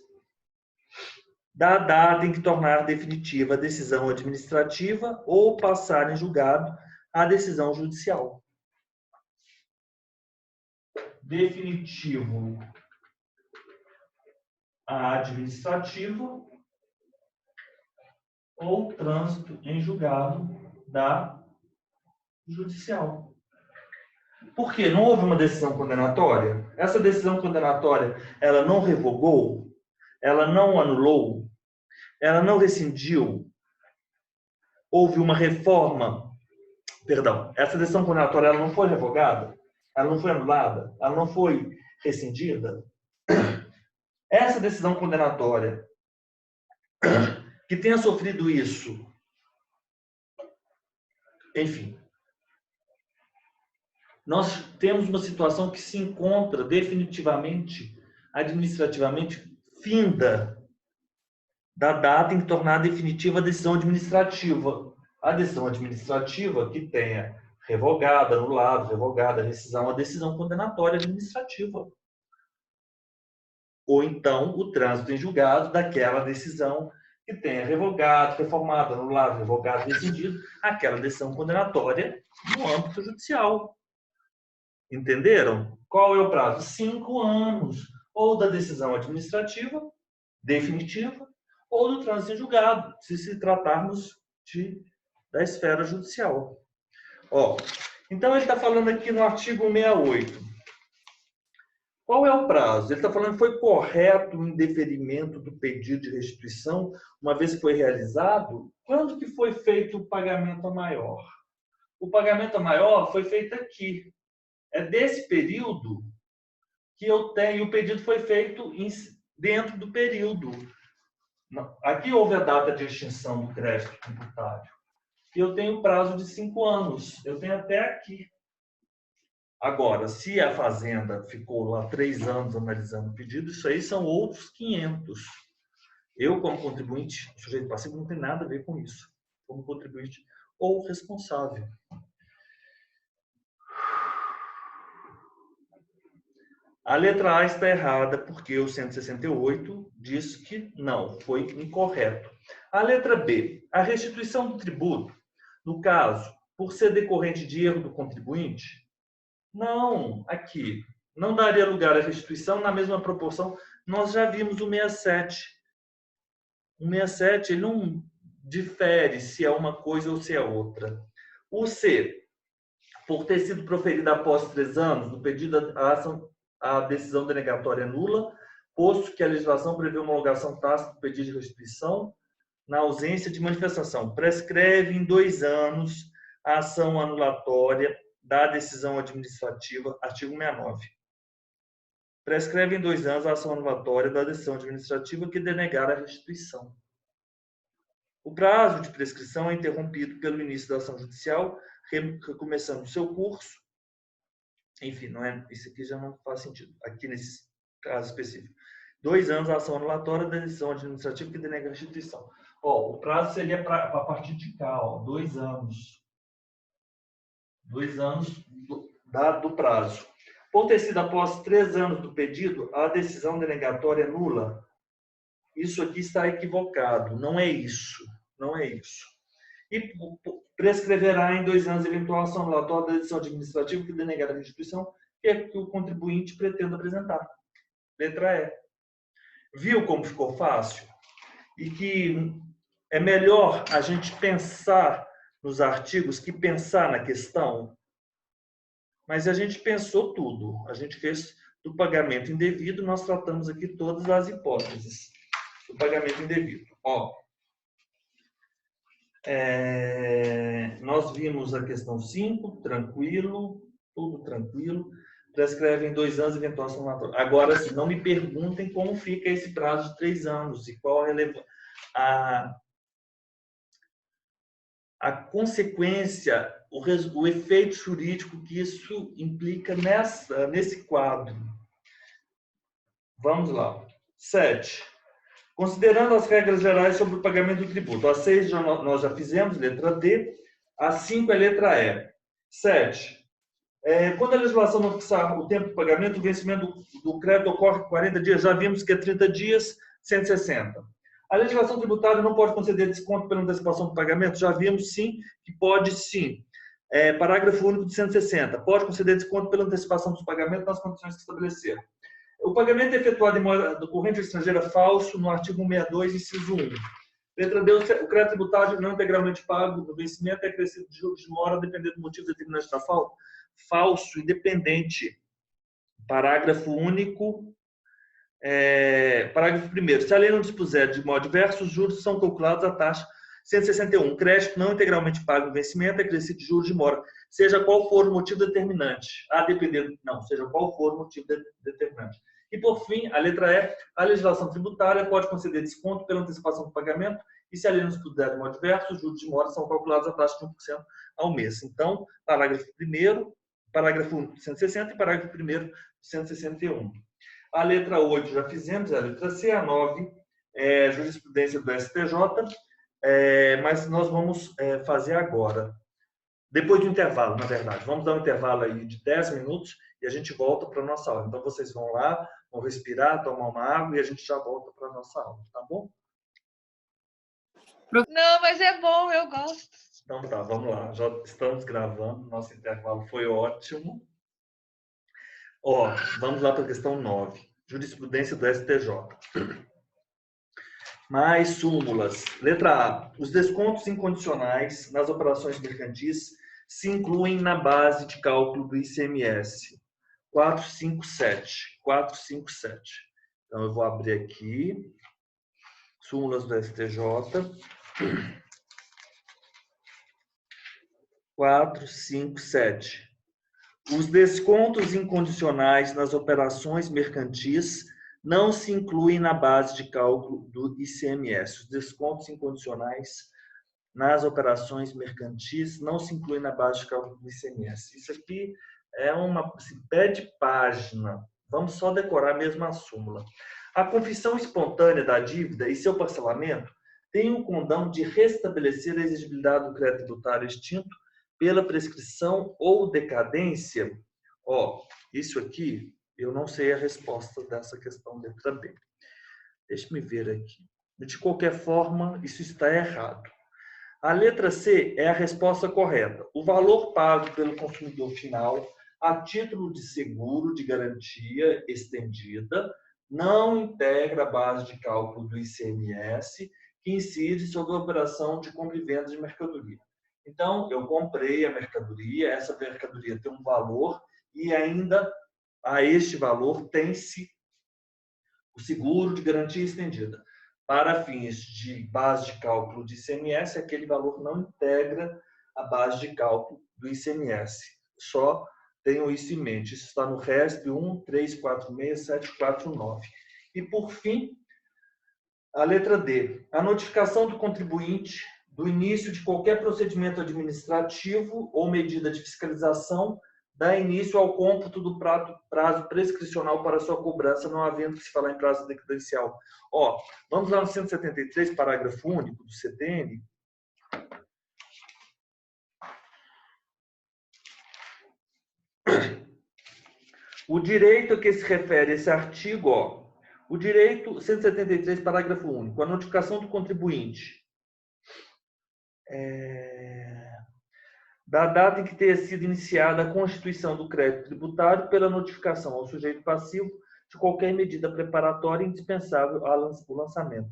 da data em que tornar definitiva a decisão administrativa ou passar em julgado a decisão judicial. Definitivo a administrativa ou trânsito em julgado da judicial. Por quê? Não houve uma decisão condenatória? Essa decisão condenatória, ela não revogou? Ela não anulou? Ela não rescindiu? Houve uma reforma? Perdão, essa decisão condenatória, ela não foi revogada? Ela não foi anulada? Ela não foi rescindida? Essa decisão condenatória que tenha sofrido isso, enfim, nós temos uma situação que se encontra definitivamente, administrativamente, finda da data em que tornar definitiva a decisão administrativa. A decisão administrativa que tenha revogada, anulado, revogada, rescisão, a decisão condenatória administrativa. Ou então o trânsito em julgado daquela decisão que tenha revogado, reformado, anulado, revogado, rescindido, aquela decisão condenatória no âmbito judicial. Entenderam? Qual é o prazo? 5 anos. Ou da decisão administrativa, definitiva, ou do trânsito em julgado, se tratarmos da esfera judicial. Ó, então, ele está falando aqui no artigo 68. Qual é o prazo? Ele está falando que foi correto o indeferimento do pedido de restituição, uma vez que foi realizado. Quando que foi feito o pagamento a maior? O pagamento a maior foi feito aqui. É desse período que eu tenho, o pedido foi feito dentro do período. Aqui houve a data de extinção do crédito tributário. E eu tenho prazo de 5 anos. Eu tenho até aqui. Agora, se a Fazenda ficou lá 3 anos analisando o pedido, isso aí são outros 500. Eu, como contribuinte, sujeito passivo, não tem nada a ver com isso. Como contribuinte ou responsável. A letra A está errada porque o 168 diz que não, foi incorreto. A letra B, a restituição do tributo, no caso, por ser decorrente de erro do contribuinte, não, aqui, não daria lugar à restituição na mesma proporção. Nós já vimos o 67, 167, ele não difere se é uma coisa ou se é outra. O C, por ter sido proferida após 3 anos, no pedido a decisão denegatória é nula, posto que a legislação prevê homologação tácita do pedido de restituição na ausência de manifestação. Prescreve em 2 anos a ação anulatória da decisão administrativa, artigo 69. Prescreve em 2 anos a ação anulatória da decisão administrativa que denegar a restituição. O prazo de prescrição é interrompido pelo início da ação judicial, recomeçando o seu curso. Enfim, não é, isso aqui já não faz sentido, aqui nesse caso específico. 2 anos a ação anulatória da decisão administrativa que denega a restituição. O prazo seria a partir de cá, 2 anos. 2 anos do prazo. Por ter sido após 3 anos do pedido, a decisão denegatória é nula. Isso aqui está equivocado. Não é isso. Não é isso. E prescreverá em 2 anos a eventual ação anulatória da decisão administrativa que denegar a restituição, que é que o contribuinte pretende apresentar. Letra E. Viu como ficou fácil? E que é melhor a gente pensar nos artigos que pensar na questão? Mas a gente pensou tudo. A gente fez do pagamento indevido, nós tratamos aqui todas as hipóteses do pagamento indevido. Nós vimos a questão 5, tranquilo, tudo tranquilo. Prescreve em 2 anos eventual ação anulatória. Agora, assim, não me perguntem como fica esse prazo de 3 anos e qual a consequência, o efeito jurídico que isso implica nesse quadro. Vamos lá. 7. Considerando as regras gerais sobre o pagamento do tributo. A 6 nós já fizemos, letra D. A 5 é letra E. 7. Quando a legislação não fixar o tempo de pagamento, o vencimento do crédito ocorre em 40 dias. Já vimos que é 30 dias, 160. A legislação tributária não pode conceder desconto pela antecipação do pagamento? Já vimos, sim, que pode, sim. Parágrafo único de 160. Pode conceder desconto pela antecipação dos pagamentos nas condições que estabelecer. O pagamento é efetuado em moeda corrente estrangeira falso, no artigo 162, inciso 1. Letra D, o crédito tributário não integralmente pago no vencimento é acrescido de juros de mora, dependendo do motivo determinante da falta. Falso, independente. Parágrafo único. Parágrafo 1º. Se a lei não dispuser de modo diverso, os juros são calculados à taxa 161. Crédito não integralmente pago no vencimento é acrescido de juros de mora, seja qual for o motivo determinante. Seja qual for o motivo determinante. E, por fim, a letra E, a legislação tributária pode conceder desconto pela antecipação do pagamento e, se a lei não dispuser de modo diverso, os juros de mora são calculados à taxa de 1% ao mês. Então, parágrafo 1º, parágrafo 1 de 160 e parágrafo 1º de 161. A letra 8 já fizemos, a letra C, a 9 é jurisprudência do STJ, mas nós vamos fazer agora. Depois do intervalo, na verdade. Vamos dar um intervalo aí de 10 minutos e a gente volta para a nossa aula. Então, vocês vão lá, vão respirar, tomar uma água e a gente já volta para a nossa aula, tá bom? Não, mas é bom, eu gosto. Então tá, vamos lá. Já estamos gravando, nosso intervalo foi ótimo. Vamos lá para a questão 9. Jurisprudência do STJ. Mais súmulas. Letra A. Os descontos incondicionais nas operações mercantis se incluem na base de cálculo do ICMS. 457. 457. Então, eu vou abrir aqui. Súmulas do STJ. 457. Os descontos incondicionais nas operações mercantis não se incluem na base de cálculo do ICMS. Os descontos incondicionais nas operações mercantis não se incluem na base de cálculo do ICMS. Isso aqui é pé de página. Vamos só decorar mesmo a súmula. A confissão espontânea da dívida e seu parcelamento tem o condão de restabelecer a exigibilidade do crédito tributário extinto pela prescrição ou decadência. Isso aqui, eu não sei a resposta dessa questão letra B. Deixa-me ver aqui. De qualquer forma, isso está errado. A letra C é a resposta correta. O valor pago pelo consumidor final a título de seguro de garantia estendida não integra a base de cálculo do ICMS que incide sobre a operação de compra e venda de mercadoria. Então, eu comprei a mercadoria, essa mercadoria tem um valor e ainda a este valor tem-se o seguro de garantia estendida. Para fins de base de cálculo de ICMS, aquele valor não integra a base de cálculo do ICMS. Só tenham isso em mente. Isso está no RESP 1346749. E, por fim, a letra D. A notificação do contribuinte do início de qualquer procedimento administrativo ou medida de fiscalização dá início ao cômputo do prazo prescricional para sua cobrança, não havendo que se falar em prazo decadencial. Vamos lá no 173, parágrafo único do CTN. O direito a que se refere esse artigo, o direito 173, parágrafo único, a notificação do contribuinte da data em que tenha sido iniciada a constituição do crédito tributário pela notificação ao sujeito passivo de qualquer medida preparatória indispensável ao lançamento.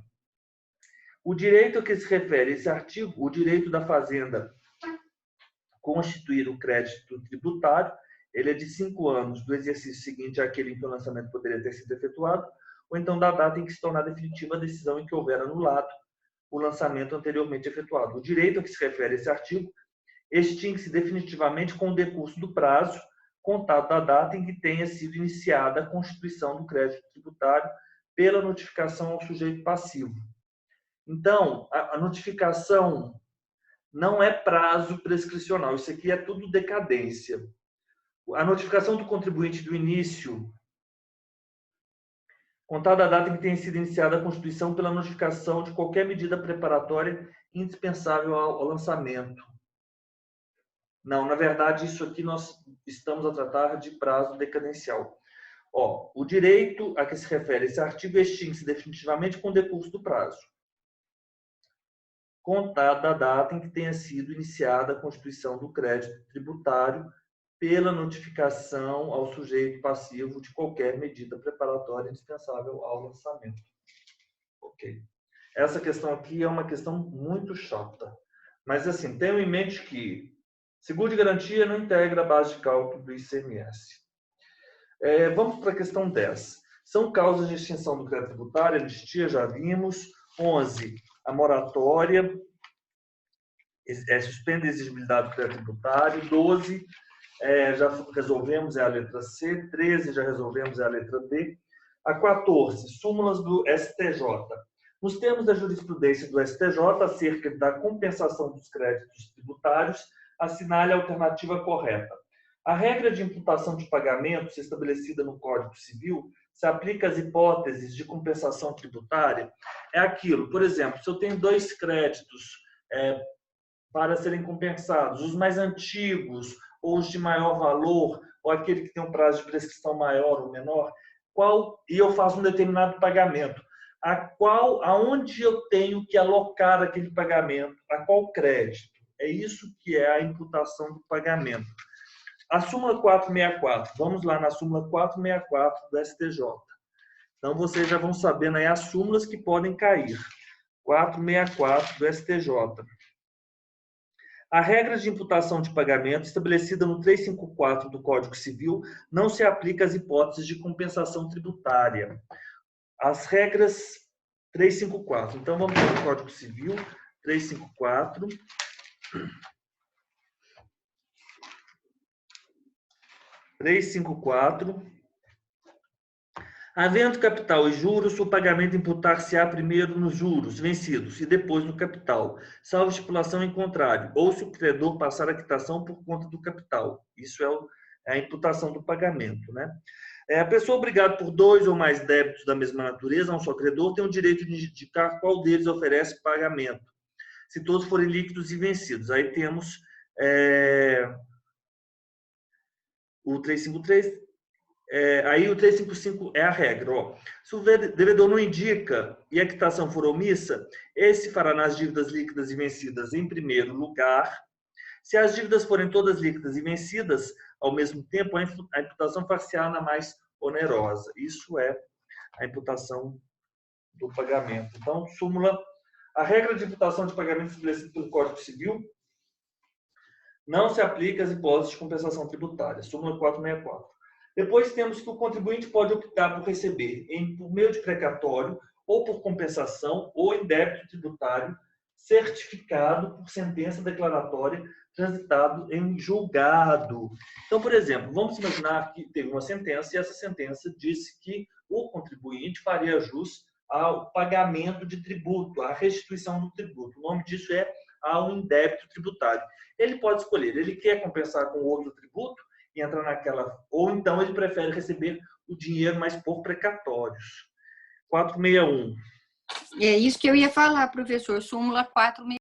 O direito a que se refere esse artigo, o direito da Fazenda constituir o crédito tributário, ele é de 5 anos do exercício seguinte àquele em que o lançamento poderia ter sido efetuado, ou então da data em que se tornar definitiva a decisão em que houver anulado o lançamento anteriormente efetuado. O direito a que se refere esse artigo extingue-se definitivamente com o decurso do prazo, contado da data em que tenha sido iniciada a constituição do crédito tributário pela notificação ao sujeito passivo. Então, a notificação não é prazo prescricional, isso aqui é tudo decadência. A notificação do contribuinte do início, contada a data em que tenha sido iniciada a constituição pela notificação de qualquer medida preparatória indispensável ao lançamento. Não, na verdade, isso aqui nós estamos a tratar de prazo decadencial. O direito a que se refere esse artigo extingue-se definitivamente com o decurso do prazo, contada a data em que tenha sido iniciada a constituição do crédito tributário pela notificação ao sujeito passivo de qualquer medida preparatória indispensável ao lançamento. Ok. Essa questão aqui é uma questão muito chata. Mas, assim, tenham em mente que seguro de garantia não integra a base de cálculo do ICMS. Vamos para a questão 10. São causas de extinção do crédito tributário, anistia, já vimos. 11. A moratória. Suspende a exigibilidade do crédito tributário. 12. Já resolvemos, é a letra C. 13, já resolvemos, é a letra D. A 14. Súmulas do STJ. Nos termos da jurisprudência do STJ acerca da compensação dos créditos tributários, assinale a alternativa correta. A regra de imputação de pagamentos estabelecida no Código Civil se aplica às hipóteses de compensação tributária. É aquilo, por exemplo, se eu tenho 2 créditos para serem compensados, os mais antigos ou os de maior valor, ou aquele que tem um prazo de prescrição maior ou menor, e eu faço um determinado pagamento, aonde eu tenho que alocar aquele pagamento, a qual crédito? É isso que é a imputação do pagamento. A súmula 464, vamos lá na súmula 464 do STJ. Então, vocês já vão sabendo aí as súmulas que podem cair. 464 do STJ. A regra de imputação de pagamento estabelecida no 354 do Código Civil não se aplica às hipóteses de compensação tributária. As regras 354. Então, vamos para o Código Civil 354. Havendo capital e juros, o pagamento imputar-se-á primeiro nos juros vencidos e depois no capital, salvo estipulação em contrário, ou se o credor passar a quitação por conta do capital. Isso é a imputação do pagamento, né? A pessoa obrigada por 2 ou mais débitos da mesma natureza a um só credor tem o direito de indicar qual deles oferece pagamento, se todos forem líquidos e vencidos. Aí temos o 353, aí o 355 é a regra. Se o devedor não indica e a quitação for omissa, esse fará nas dívidas líquidas e vencidas em primeiro lugar. Se as dívidas forem todas líquidas e vencidas ao mesmo tempo, a imputação far-se-á na mais onerosa. Isso é a imputação do pagamento. Então, súmula A regra de tributação de pagamento estabelecida pelo Código Civil não se aplica às hipóteses de compensação tributária. Súmula 464. Depois temos que o contribuinte pode optar por receber por meio de precatório ou por compensação ou em débito tributário certificado por sentença declaratória transitado em julgado. Então, por exemplo, vamos imaginar que teve uma sentença e essa sentença disse que o contribuinte faria jus ao pagamento de tributo, à restituição do tributo. O nome disso é ao indébito tributário. Ele pode escolher, ele quer compensar com outro tributo e entrar naquela, ou então ele prefere receber o dinheiro, mas por precatórios. 461. É isso que eu ia falar, professor. Súmula 461.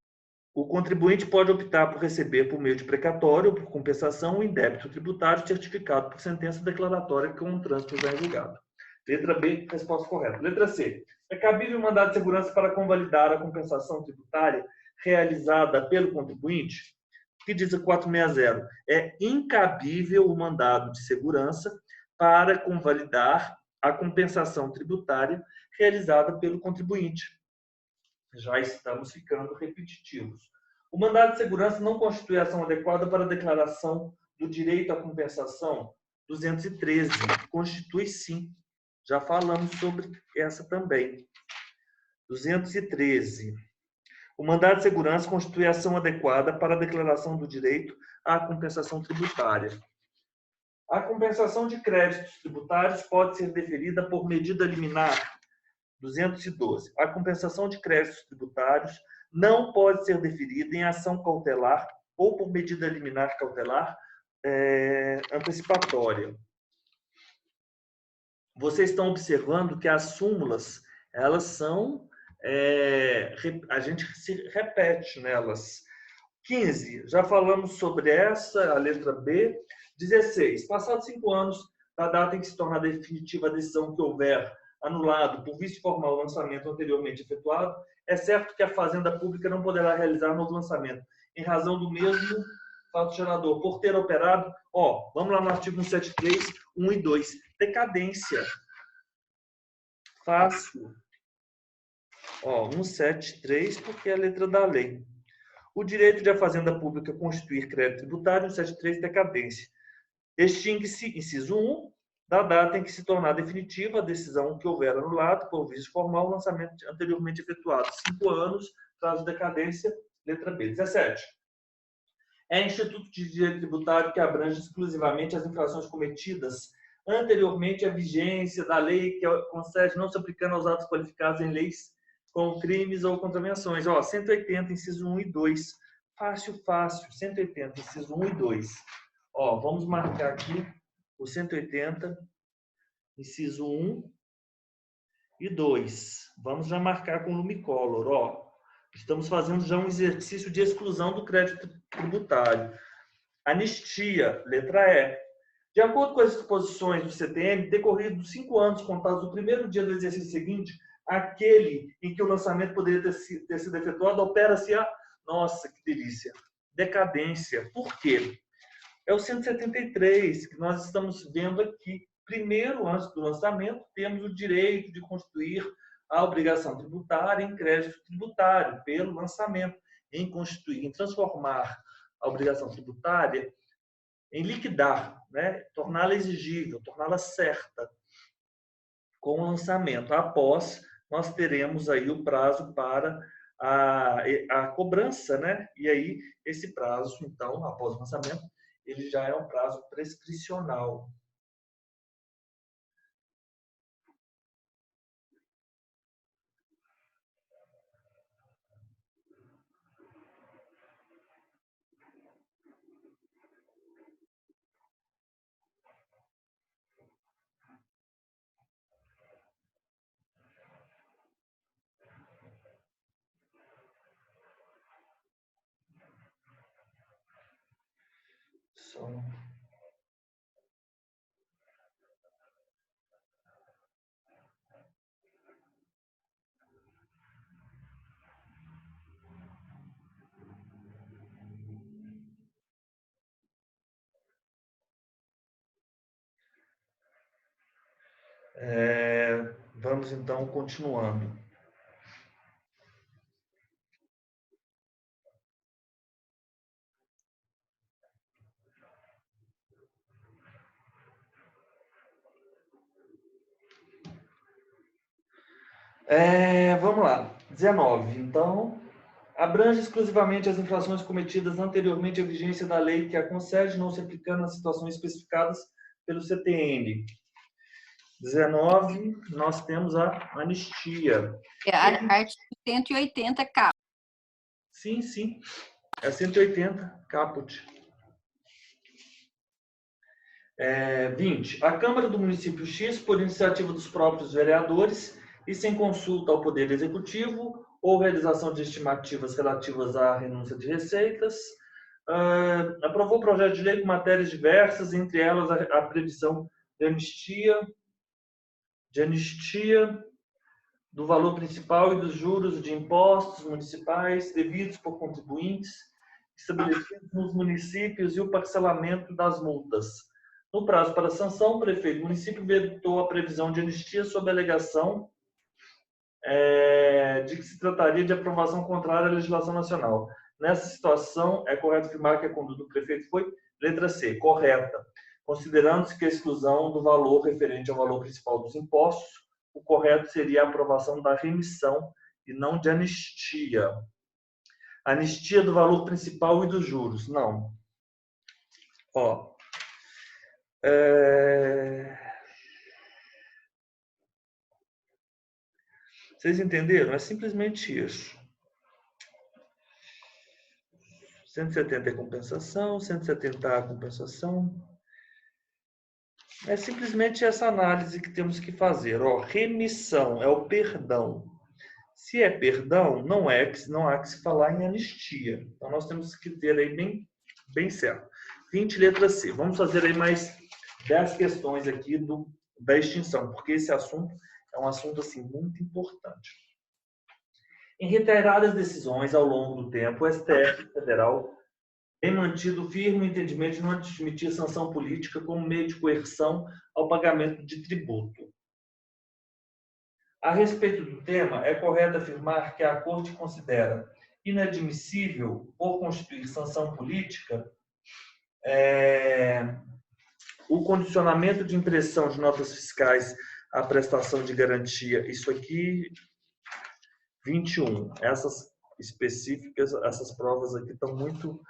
O contribuinte pode optar por receber por meio de precatório ou por compensação o indébito tributário certificado por sentença declaratória com o trânsito já em julgado. Letra B, resposta correta. Letra C. É cabível o mandado de segurança para convalidar a compensação tributária realizada pelo contribuinte? O que diz a 460? É incabível o mandado de segurança para convalidar a compensação tributária realizada pelo contribuinte. Já estamos ficando repetitivos. O mandado de segurança não constitui ação adequada para a declaração do direito à compensação. 213. Constitui sim. Já falamos sobre essa também. 213. O mandado de segurança constitui ação adequada para a declaração do direito à compensação tributária. A compensação de créditos tributários pode ser deferida por medida liminar. 212. A compensação de créditos tributários não pode ser deferida em ação cautelar ou por medida liminar cautelar antecipatória. Vocês estão observando que as súmulas, elas são, a gente se repete nelas. 15, já falamos sobre essa, a letra B. 16, passados 5 anos da data em que se torna definitiva a decisão que houver anulado por vício formal o lançamento anteriormente efetuado, é certo que a Fazenda Pública não poderá realizar novo lançamento, em razão do mesmo fato gerador, por ter operado, vamos lá no artigo 173, 1 e 2, decadência. Fácil. 173, porque é a letra da lei. O direito de a Fazenda Pública constituir crédito tributário, 173, decadência. Extingue-se, inciso 1, da data em que se tornar definitiva a decisão que houver anulado por vício formal o lançamento anteriormente efetuado. 5 anos, prazo de decadência, letra B. 17. É instituto de direito tributário que abrange exclusivamente as infrações cometidas anteriormente à vigência da lei que concede não se aplicando aos atos qualificados em leis com crimes ou contravenções. 180, inciso 1 e 2. Fácil, fácil. 180, inciso 1 e 2. Vamos marcar aqui o 180, inciso 1 e 2. Vamos já marcar com lumicolor. Estamos fazendo já um exercício de exclusão do crédito tributário. Anistia, letra E. De acordo com as disposições do CTM, decorridos 5 anos contados do primeiro dia do exercício seguinte, aquele em que o lançamento poderia ter sido efetuado, opera-se a... Nossa, que delícia! Decadência. Por quê? É o 173 que nós estamos vendo aqui. Primeiro, antes do lançamento, temos o direito de constituir a obrigação tributária em crédito tributário pelo lançamento, em constituir, em transformar a obrigação tributária em liquidar, torná-la exigível, torná-la certa com o lançamento. Após, nós teremos aí o prazo para a cobrança, E aí, esse prazo, então, após o lançamento, ele já é um prazo prescricional. Vamos então continuando. Vamos lá. 19. Então, abrange exclusivamente as infrações cometidas anteriormente à vigência da lei que a concede, não se aplicando nas situações especificadas pelo CTN. 19, nós temos a anistia. Artigo 180, cap. Sim, sim. É 180, caput. 20. A Câmara do Município X, por iniciativa dos próprios vereadores e sem consulta ao Poder Executivo ou realização de estimativas relativas à renúncia de receitas, aprovou o projeto de lei com matérias diversas, entre elas a previsão de anistia do valor principal e dos juros de impostos municipais devidos por contribuintes estabelecidos nos municípios e o parcelamento das multas. No prazo para sanção, o prefeito do município vetou a previsão de anistia sob a alegação de que se trataria de aprovação contrária à legislação nacional. Nessa situação, é correto afirmar que a conduta do prefeito foi, letra C, correta, considerando-se que a exclusão do valor referente ao valor principal dos impostos, o correto seria a aprovação da remissão e não de anistia. Anistia do valor principal e dos juros, não. Vocês entenderam? É simplesmente isso. 170 é compensação, 170A é compensação. É simplesmente essa análise que temos que fazer. Remissão é o perdão. Se é perdão, não há que se falar em anistia. Então, nós temos que ter aí bem certo. 20, letra C. Vamos fazer aí mais 10 questões aqui da extinção, porque esse assunto é um assunto assim, muito importante. Em reiteradas decisões ao longo do tempo, o STF Federal tem mantido firme o entendimento de não admitir sanção política como meio de coerção ao pagamento de tributo. A respeito do tema, é correto afirmar que a Corte considera inadmissível, por constituir sanção política, o condicionamento de impressão de notas fiscais à prestação de garantia. Isso aqui, 21. Essas específicas, essas provas aqui estão muito,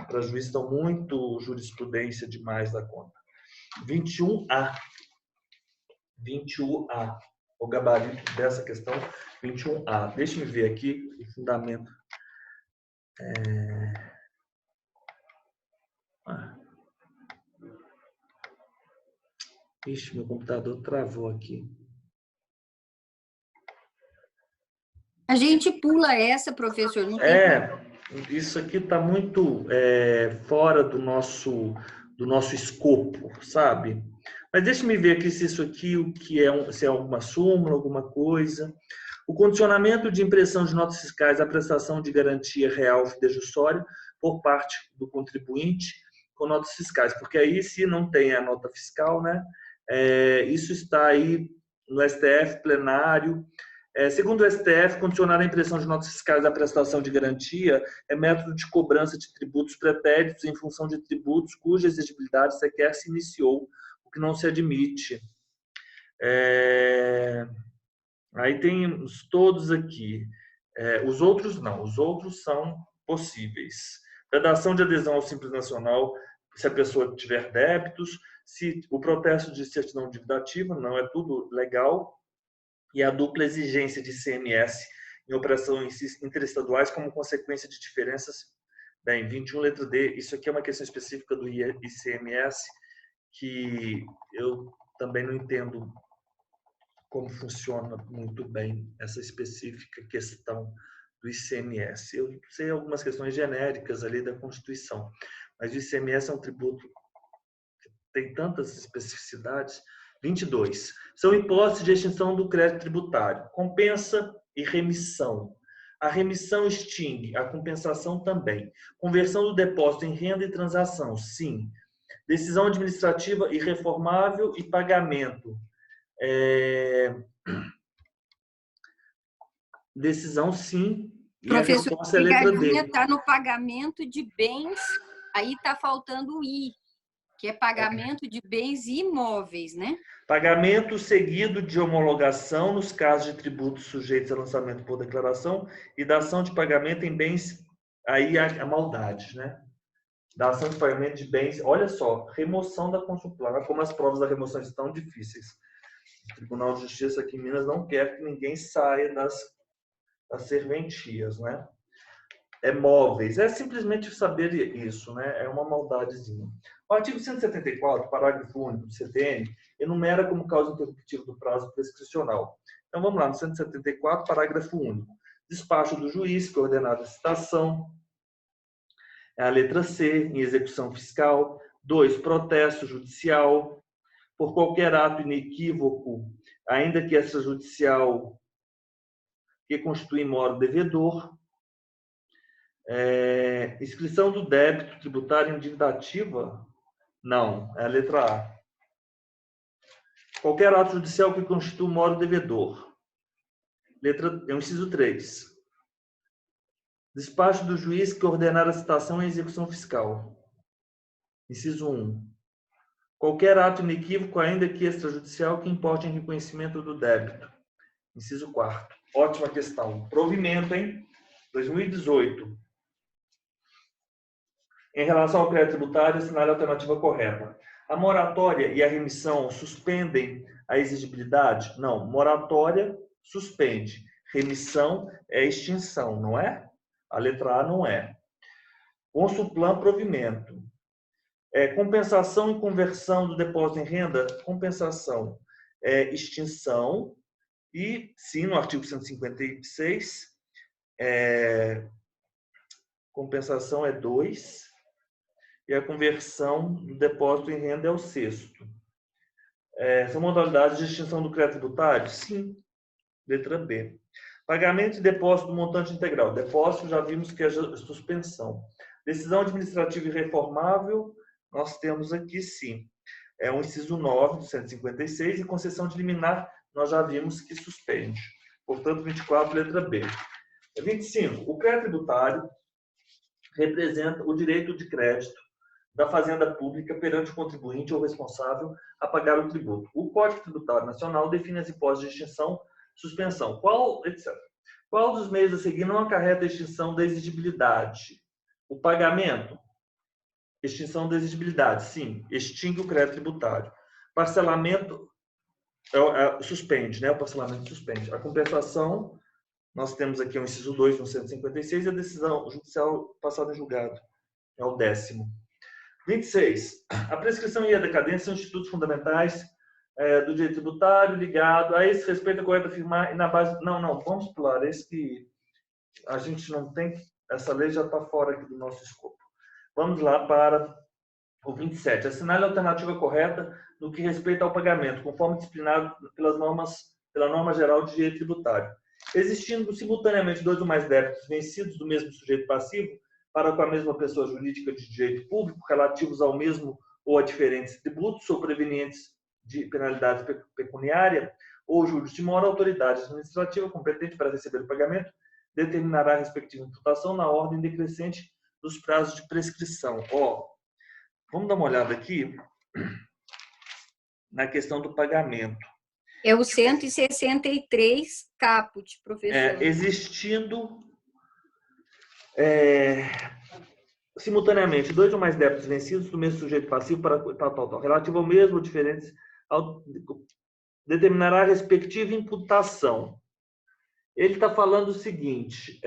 para juiz, estão muito jurisprudência demais da conta. 21A. 21A. O gabarito dessa questão, 21A. Deixa-me ver aqui o fundamento. Ixi, meu computador travou aqui. A gente pula essa, professor. Não tem isso aqui está muito fora do nosso escopo, sabe? Mas deixe-me ver aqui se isso aqui se é alguma súmula, alguma coisa. O condicionamento de impressão de notas fiscais à prestação de garantia real fidejussória por parte do contribuinte com notas fiscais, porque aí, se não tem a nota fiscal, né, isso está aí no STF plenário. Segundo o STF, condicionar a impressão de notas fiscais à prestação de garantia é método de cobrança de tributos pretéritos em função de tributos cuja exigibilidade sequer se iniciou, o que não se admite. Aí tem todos aqui. Os outros não, os outros são possíveis. Redação de adesão ao Simples Nacional, se a pessoa tiver débitos, se o protesto de certidão dívida não é tudo legal, e a dupla exigência de ICMS em operações interestaduais como consequência de diferenças. Bem, 21, letra D, isso aqui é uma questão específica do ICMS, que eu também não entendo como funciona muito bem essa específica questão do ICMS. Eu sei algumas questões genéricas ali da Constituição, mas o ICMS é um tributo que tem tantas especificidades. 22. São hipóteses de extinção do crédito tributário. Compensa e remissão. A remissão extingue, a compensação também. Conversão do depósito em renda e transação, sim. Decisão administrativa irreformável e pagamento. Decisão, sim. Professor, a pegadinha está no pagamento de bens, aí está faltando o I, que é pagamento de bens imóveis, né? Pagamento seguido de homologação nos casos de tributos sujeitos a lançamento por declaração e dação de pagamento em bens, aí a maldade, né? Dação de pagamento de bens, olha só, remoção da consulplan, como as provas da remoção estão difíceis. O Tribunal de Justiça aqui em Minas não quer que ninguém saia das serventias, né? É móveis, é simplesmente saber isso, né? É uma maldadezinha. O artigo 174, parágrafo único do CTN, enumera como causa interruptiva do prazo prescricional. Então vamos lá, no 174, parágrafo único. Despacho do juiz que ordenar a citação. É a letra C, em execução fiscal. 2, protesto judicial. Por qualquer ato inequívoco, ainda que extrajudicial, que constitui moro devedor. Inscrição do débito tributário em dívida ativa? Não, é a letra A. Qualquer ato judicial que constitua moro devedor. É o inciso 3. Despacho do juiz que ordenar a citação em execução fiscal. Inciso 1. Qualquer ato inequívoco, ainda que extrajudicial, que importe em reconhecimento do débito. Inciso 4. Ótima questão. Provimento, hein? 2018. Em relação ao crédito tributário, assinale a alternativa correta. A moratória e a remissão suspendem a exigibilidade? Não. Moratória suspende. Remissão é extinção, não é? A letra A não é. Consulplan, provimento. Compensação e conversão do depósito em renda? Compensação é extinção. E, sim, no artigo 156, compensação é 2. E a conversão do depósito em renda é o 6º. São modalidades de extinção do crédito tributário? Sim. Letra B. Pagamento e depósito do montante integral. Depósito, já vimos que é suspensão. Decisão administrativa irreformável, nós temos aqui sim. É o inciso 9 do 156 e concessão de liminar, nós já vimos que suspende. Portanto, 24, letra B. 25. O crédito tributário representa o direito de crédito da Fazenda Pública perante o contribuinte ou responsável a pagar o tributo. O Código Tributário Nacional define as hipóteses de extinção, suspensão, etc. Qual dos meios a seguir não acarreta a extinção da exigibilidade? O pagamento? Extinção da exigibilidade, sim, extingue o crédito tributário. Parcelamento suspende, né? O parcelamento suspende. A compensação, nós temos aqui o inciso 2 no 156 e a decisão judicial passada em julgado. É o 10º. 26. A prescrição e a decadência são institutos fundamentais do direito tributário ligado a esse respeito é correto afirmar e na base... Não, vamos pular. Esse que a gente não tem... Essa lei já está fora aqui do nosso escopo. Vamos lá para o 27. Assinale a alternativa correta no que respeita ao pagamento, conforme disciplinado pela norma geral de direito tributário. Existindo simultaneamente dois ou mais débitos vencidos do mesmo sujeito passivo, para com a mesma pessoa jurídica de direito público, relativos ao mesmo ou a diferentes tributos ou prevenientes de penalidade pecuniária ou juros de mora, a autoridade administrativa competente para receber o pagamento determinará a respectiva imputação na ordem decrescente dos prazos de prescrição. Vamos dar uma olhada aqui na questão do pagamento. É o 163 caput, professor. Existindo simultaneamente dois ou mais débitos vencidos do mesmo sujeito passivo para tal, relativo ao mesmo ou diferentes, determinará a respectiva imputação. Ele está falando o seguinte,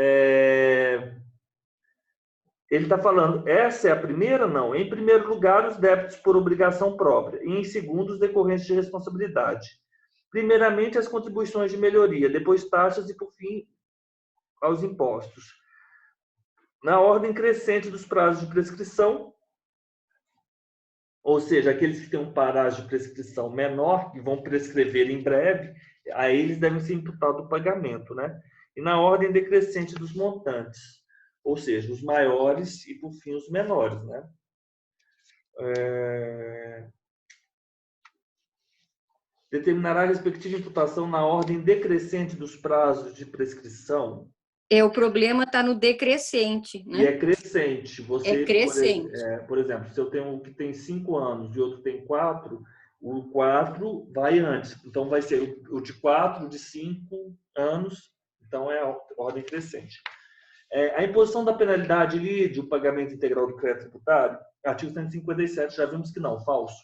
ele está falando, essa é a primeira? Não. Em primeiro lugar, os débitos por obrigação própria. E em segundo, os decorrentes de responsabilidade. Primeiramente, as contribuições de melhoria, depois taxas e, por fim, aos impostos. Na ordem crescente dos prazos de prescrição, ou seja, aqueles que têm um prazo de prescrição menor, que vão prescrever em breve, a eles devem ser imputado o pagamento, né? E na ordem decrescente dos montantes, ou seja, os maiores e, por fim, os menores, né? Determinará a respectiva imputação na ordem decrescente dos prazos de prescrição. O problema está no decrescente, E né? é crescente. Você, É crescente. por exemplo, se eu tenho um que tem 5 anos e outro tem 4, o 4 vai antes. Então, vai ser o de 4, o de 5 anos. Então, é a ordem crescente. A imposição da penalidade lide o pagamento integral do crédito tributário, artigo 157, já vimos que não, falso.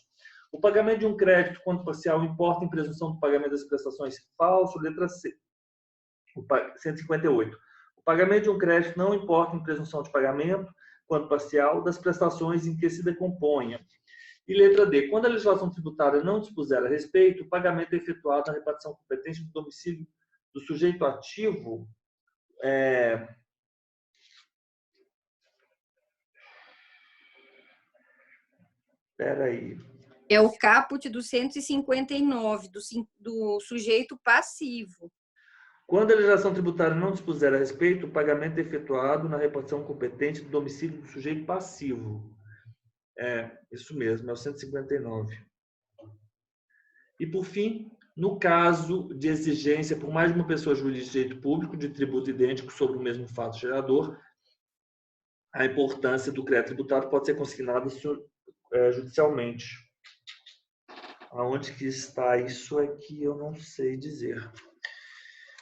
O pagamento de um crédito quanto parcial importa em presunção do pagamento das prestações, falso, letra C. 158. O pagamento de um crédito não importa em presunção de pagamento quanto parcial das prestações em que se decomponha. E letra D. Quando a legislação tributária não dispuser a respeito, o pagamento é efetuado na repartição competente do domicílio do sujeito ativo. Espera aí. É o caput do 159, do sujeito passivo. Quando a legislação tributária não dispuser a respeito, o pagamento é efetuado na repartição competente do domicílio do sujeito passivo. Isso mesmo, é o 159. E, por fim, no caso de exigência por mais de uma pessoa jurídica de direito público de tributo idêntico sobre o mesmo fato gerador, a importância do crédito tributário pode ser consignada judicialmente. Aonde que está isso aqui, eu não sei dizer.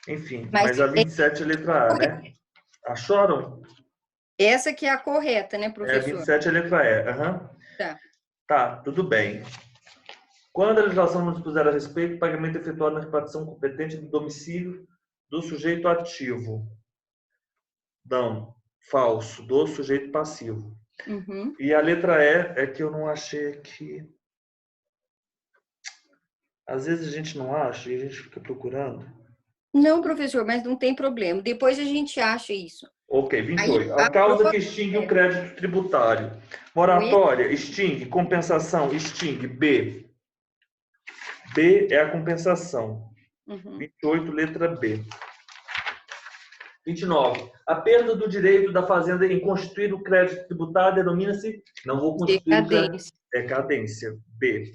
Enfim, mas a 27 é letra A, né? Acharam? Essa que é a correta, né, professor? 27 é letra E. Uhum. Tá, tudo bem. Quando a legislação não dispuser a respeito, o pagamento é efetuado na repartição competente do domicílio do sujeito ativo. Não, falso, do sujeito passivo. Uhum. E a letra E é que eu não achei aqui. Às vezes a gente não acha e a gente fica procurando. Não, professor, mas não tem problema. Depois a gente acha isso. Ok, 28. A causa que extingue o crédito tributário. Moratória, extingue. Compensação, extingue. B. B é a compensação. 28, letra B. 29. A perda do direito da fazenda em constituir o crédito tributário denomina-se... Não vou constituir o crédito... Decadência. B.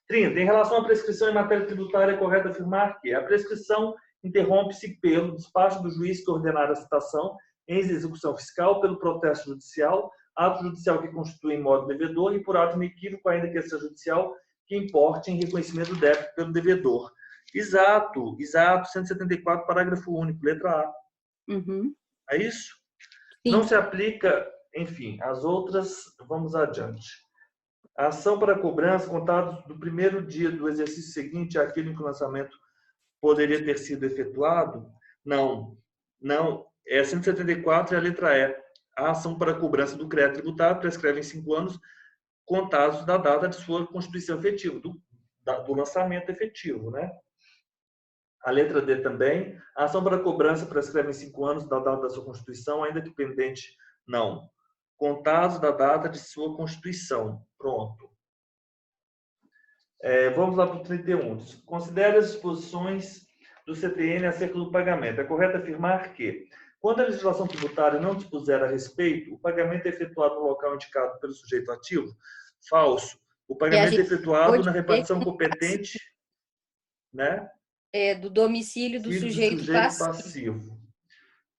30. Em relação à prescrição em matéria tributária, é correto afirmar que a prescrição interrompe-se pelo despacho do juiz que ordenar a citação em execução fiscal, pelo protesto judicial, ato judicial que constitui em modo devedor e por ato inequívoco, ainda que extrajudicial, que importe em reconhecimento do débito pelo devedor. Exato. 174, parágrafo único, letra A. É isso? Sim. Não se aplica, enfim, as outras, vamos adiante. A ação para cobrança, contados do primeiro dia do exercício seguinte àquele em que o lançamento poderia ter sido efetuado? Não. É 174 e a letra E. A ação para cobrança do crédito tributário prescreve em 5 anos, contados da data de sua constituição efetiva, do lançamento efetivo, né? A letra D também. A ação para cobrança prescreve em 5 anos da data da sua constituição, ainda que pendente, não. Contados da data de sua constituição. Pronto. Vamos lá para o 31. Considere as disposições do CTN acerca do pagamento. É correto afirmar que, quando a legislação tributária não dispuser a respeito, o pagamento é efetuado no local indicado pelo sujeito ativo? Falso. O pagamento é efetuado na repartição competente, né? Do domicílio do sujeito passivo.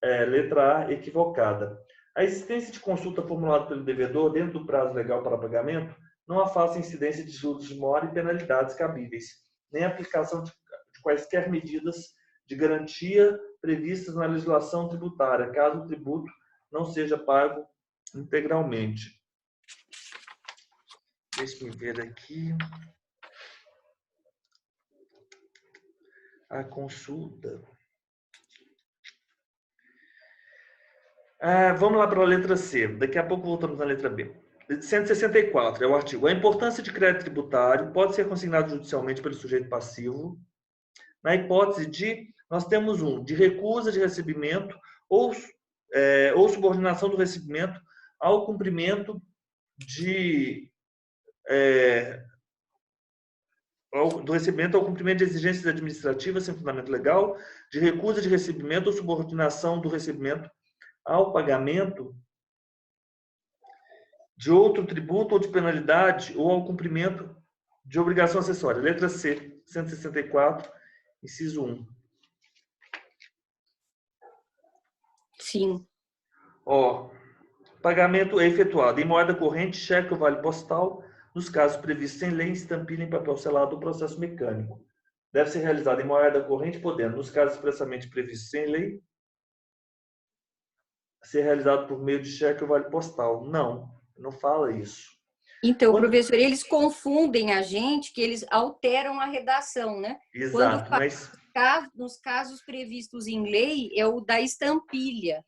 Letra A, equivocada. A existência de consulta formulada pelo devedor dentro do prazo legal para pagamento não afasta a incidência de juros de mora e penalidades cabíveis, nem a aplicação de quaisquer medidas de garantia previstas na legislação tributária, caso o tributo não seja pago integralmente. Deixa-me ver aqui. A consulta. Vamos lá para a letra C. Daqui a pouco voltamos na letra B. 164 é o artigo. A importância de crédito tributário pode ser consignado judicialmente pelo sujeito passivo na hipótese de, nós temos de recusa de recebimento ou subordinação do recebimento ao cumprimento do recebimento ao cumprimento de exigências administrativas sem fundamento legal, de recusa de recebimento ou subordinação do recebimento ao pagamento de outro tributo ou de penalidade ou ao cumprimento de obrigação acessória. Letra C, 164, inciso 1. Sim. Ó, pagamento é efetuado em moeda corrente, cheque ou vale postal, nos casos previstos em lei, estampilha em papel selado ou processo mecânico. Deve ser realizado em moeda corrente, podendo, nos casos expressamente previstos em lei, ser realizado por meio de cheque ou vale postal. Não fala isso. Então, Quando... professor, eles confundem a gente, que eles alteram a redação, né? Exato, Quando mas... nos casos previstos em lei, é o da estampilha.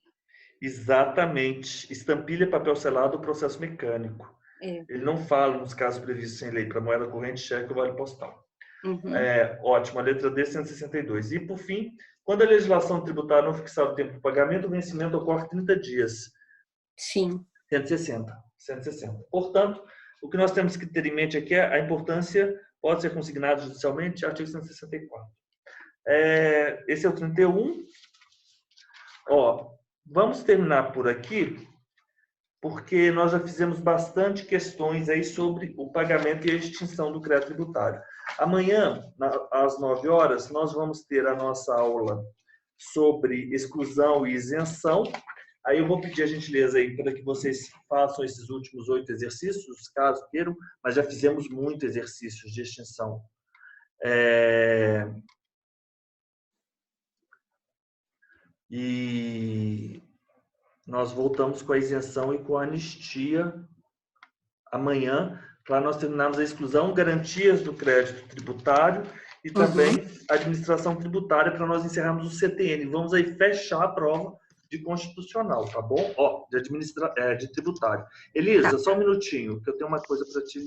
Exatamente. Estampilha, papel selado ou processo mecânico. É. Ele não fala nos casos previstos em lei para moeda corrente, cheque ou vale postal. Uhum. Ótimo, a letra D, 162. E, por fim, quando a legislação tributária não fixar o tempo de pagamento, o vencimento ocorre 30 dias. Sim. 160. Portanto, o que nós temos que ter em mente aqui é a importância, pode ser consignado judicialmente, artigo 164. Esse é o 31. Vamos terminar por aqui, porque nós já fizemos bastante questões aí sobre o pagamento e a extinção do crédito tributário. Amanhã, às 9 horas, nós vamos ter a nossa aula sobre exclusão e isenção. Aí eu vou pedir a gentileza aí para que vocês façam esses últimos 8 exercícios, caso queiram, mas já fizemos muitos exercícios de extinção. E nós voltamos com a isenção e com a anistia amanhã. Lá nós terminamos a exclusão, garantias do crédito tributário e também administração tributária para nós encerrarmos o CTN. Vamos aí fechar a prova de constitucional, tá bom? De tributário. Elisa, só um minutinho, que eu tenho uma coisa para te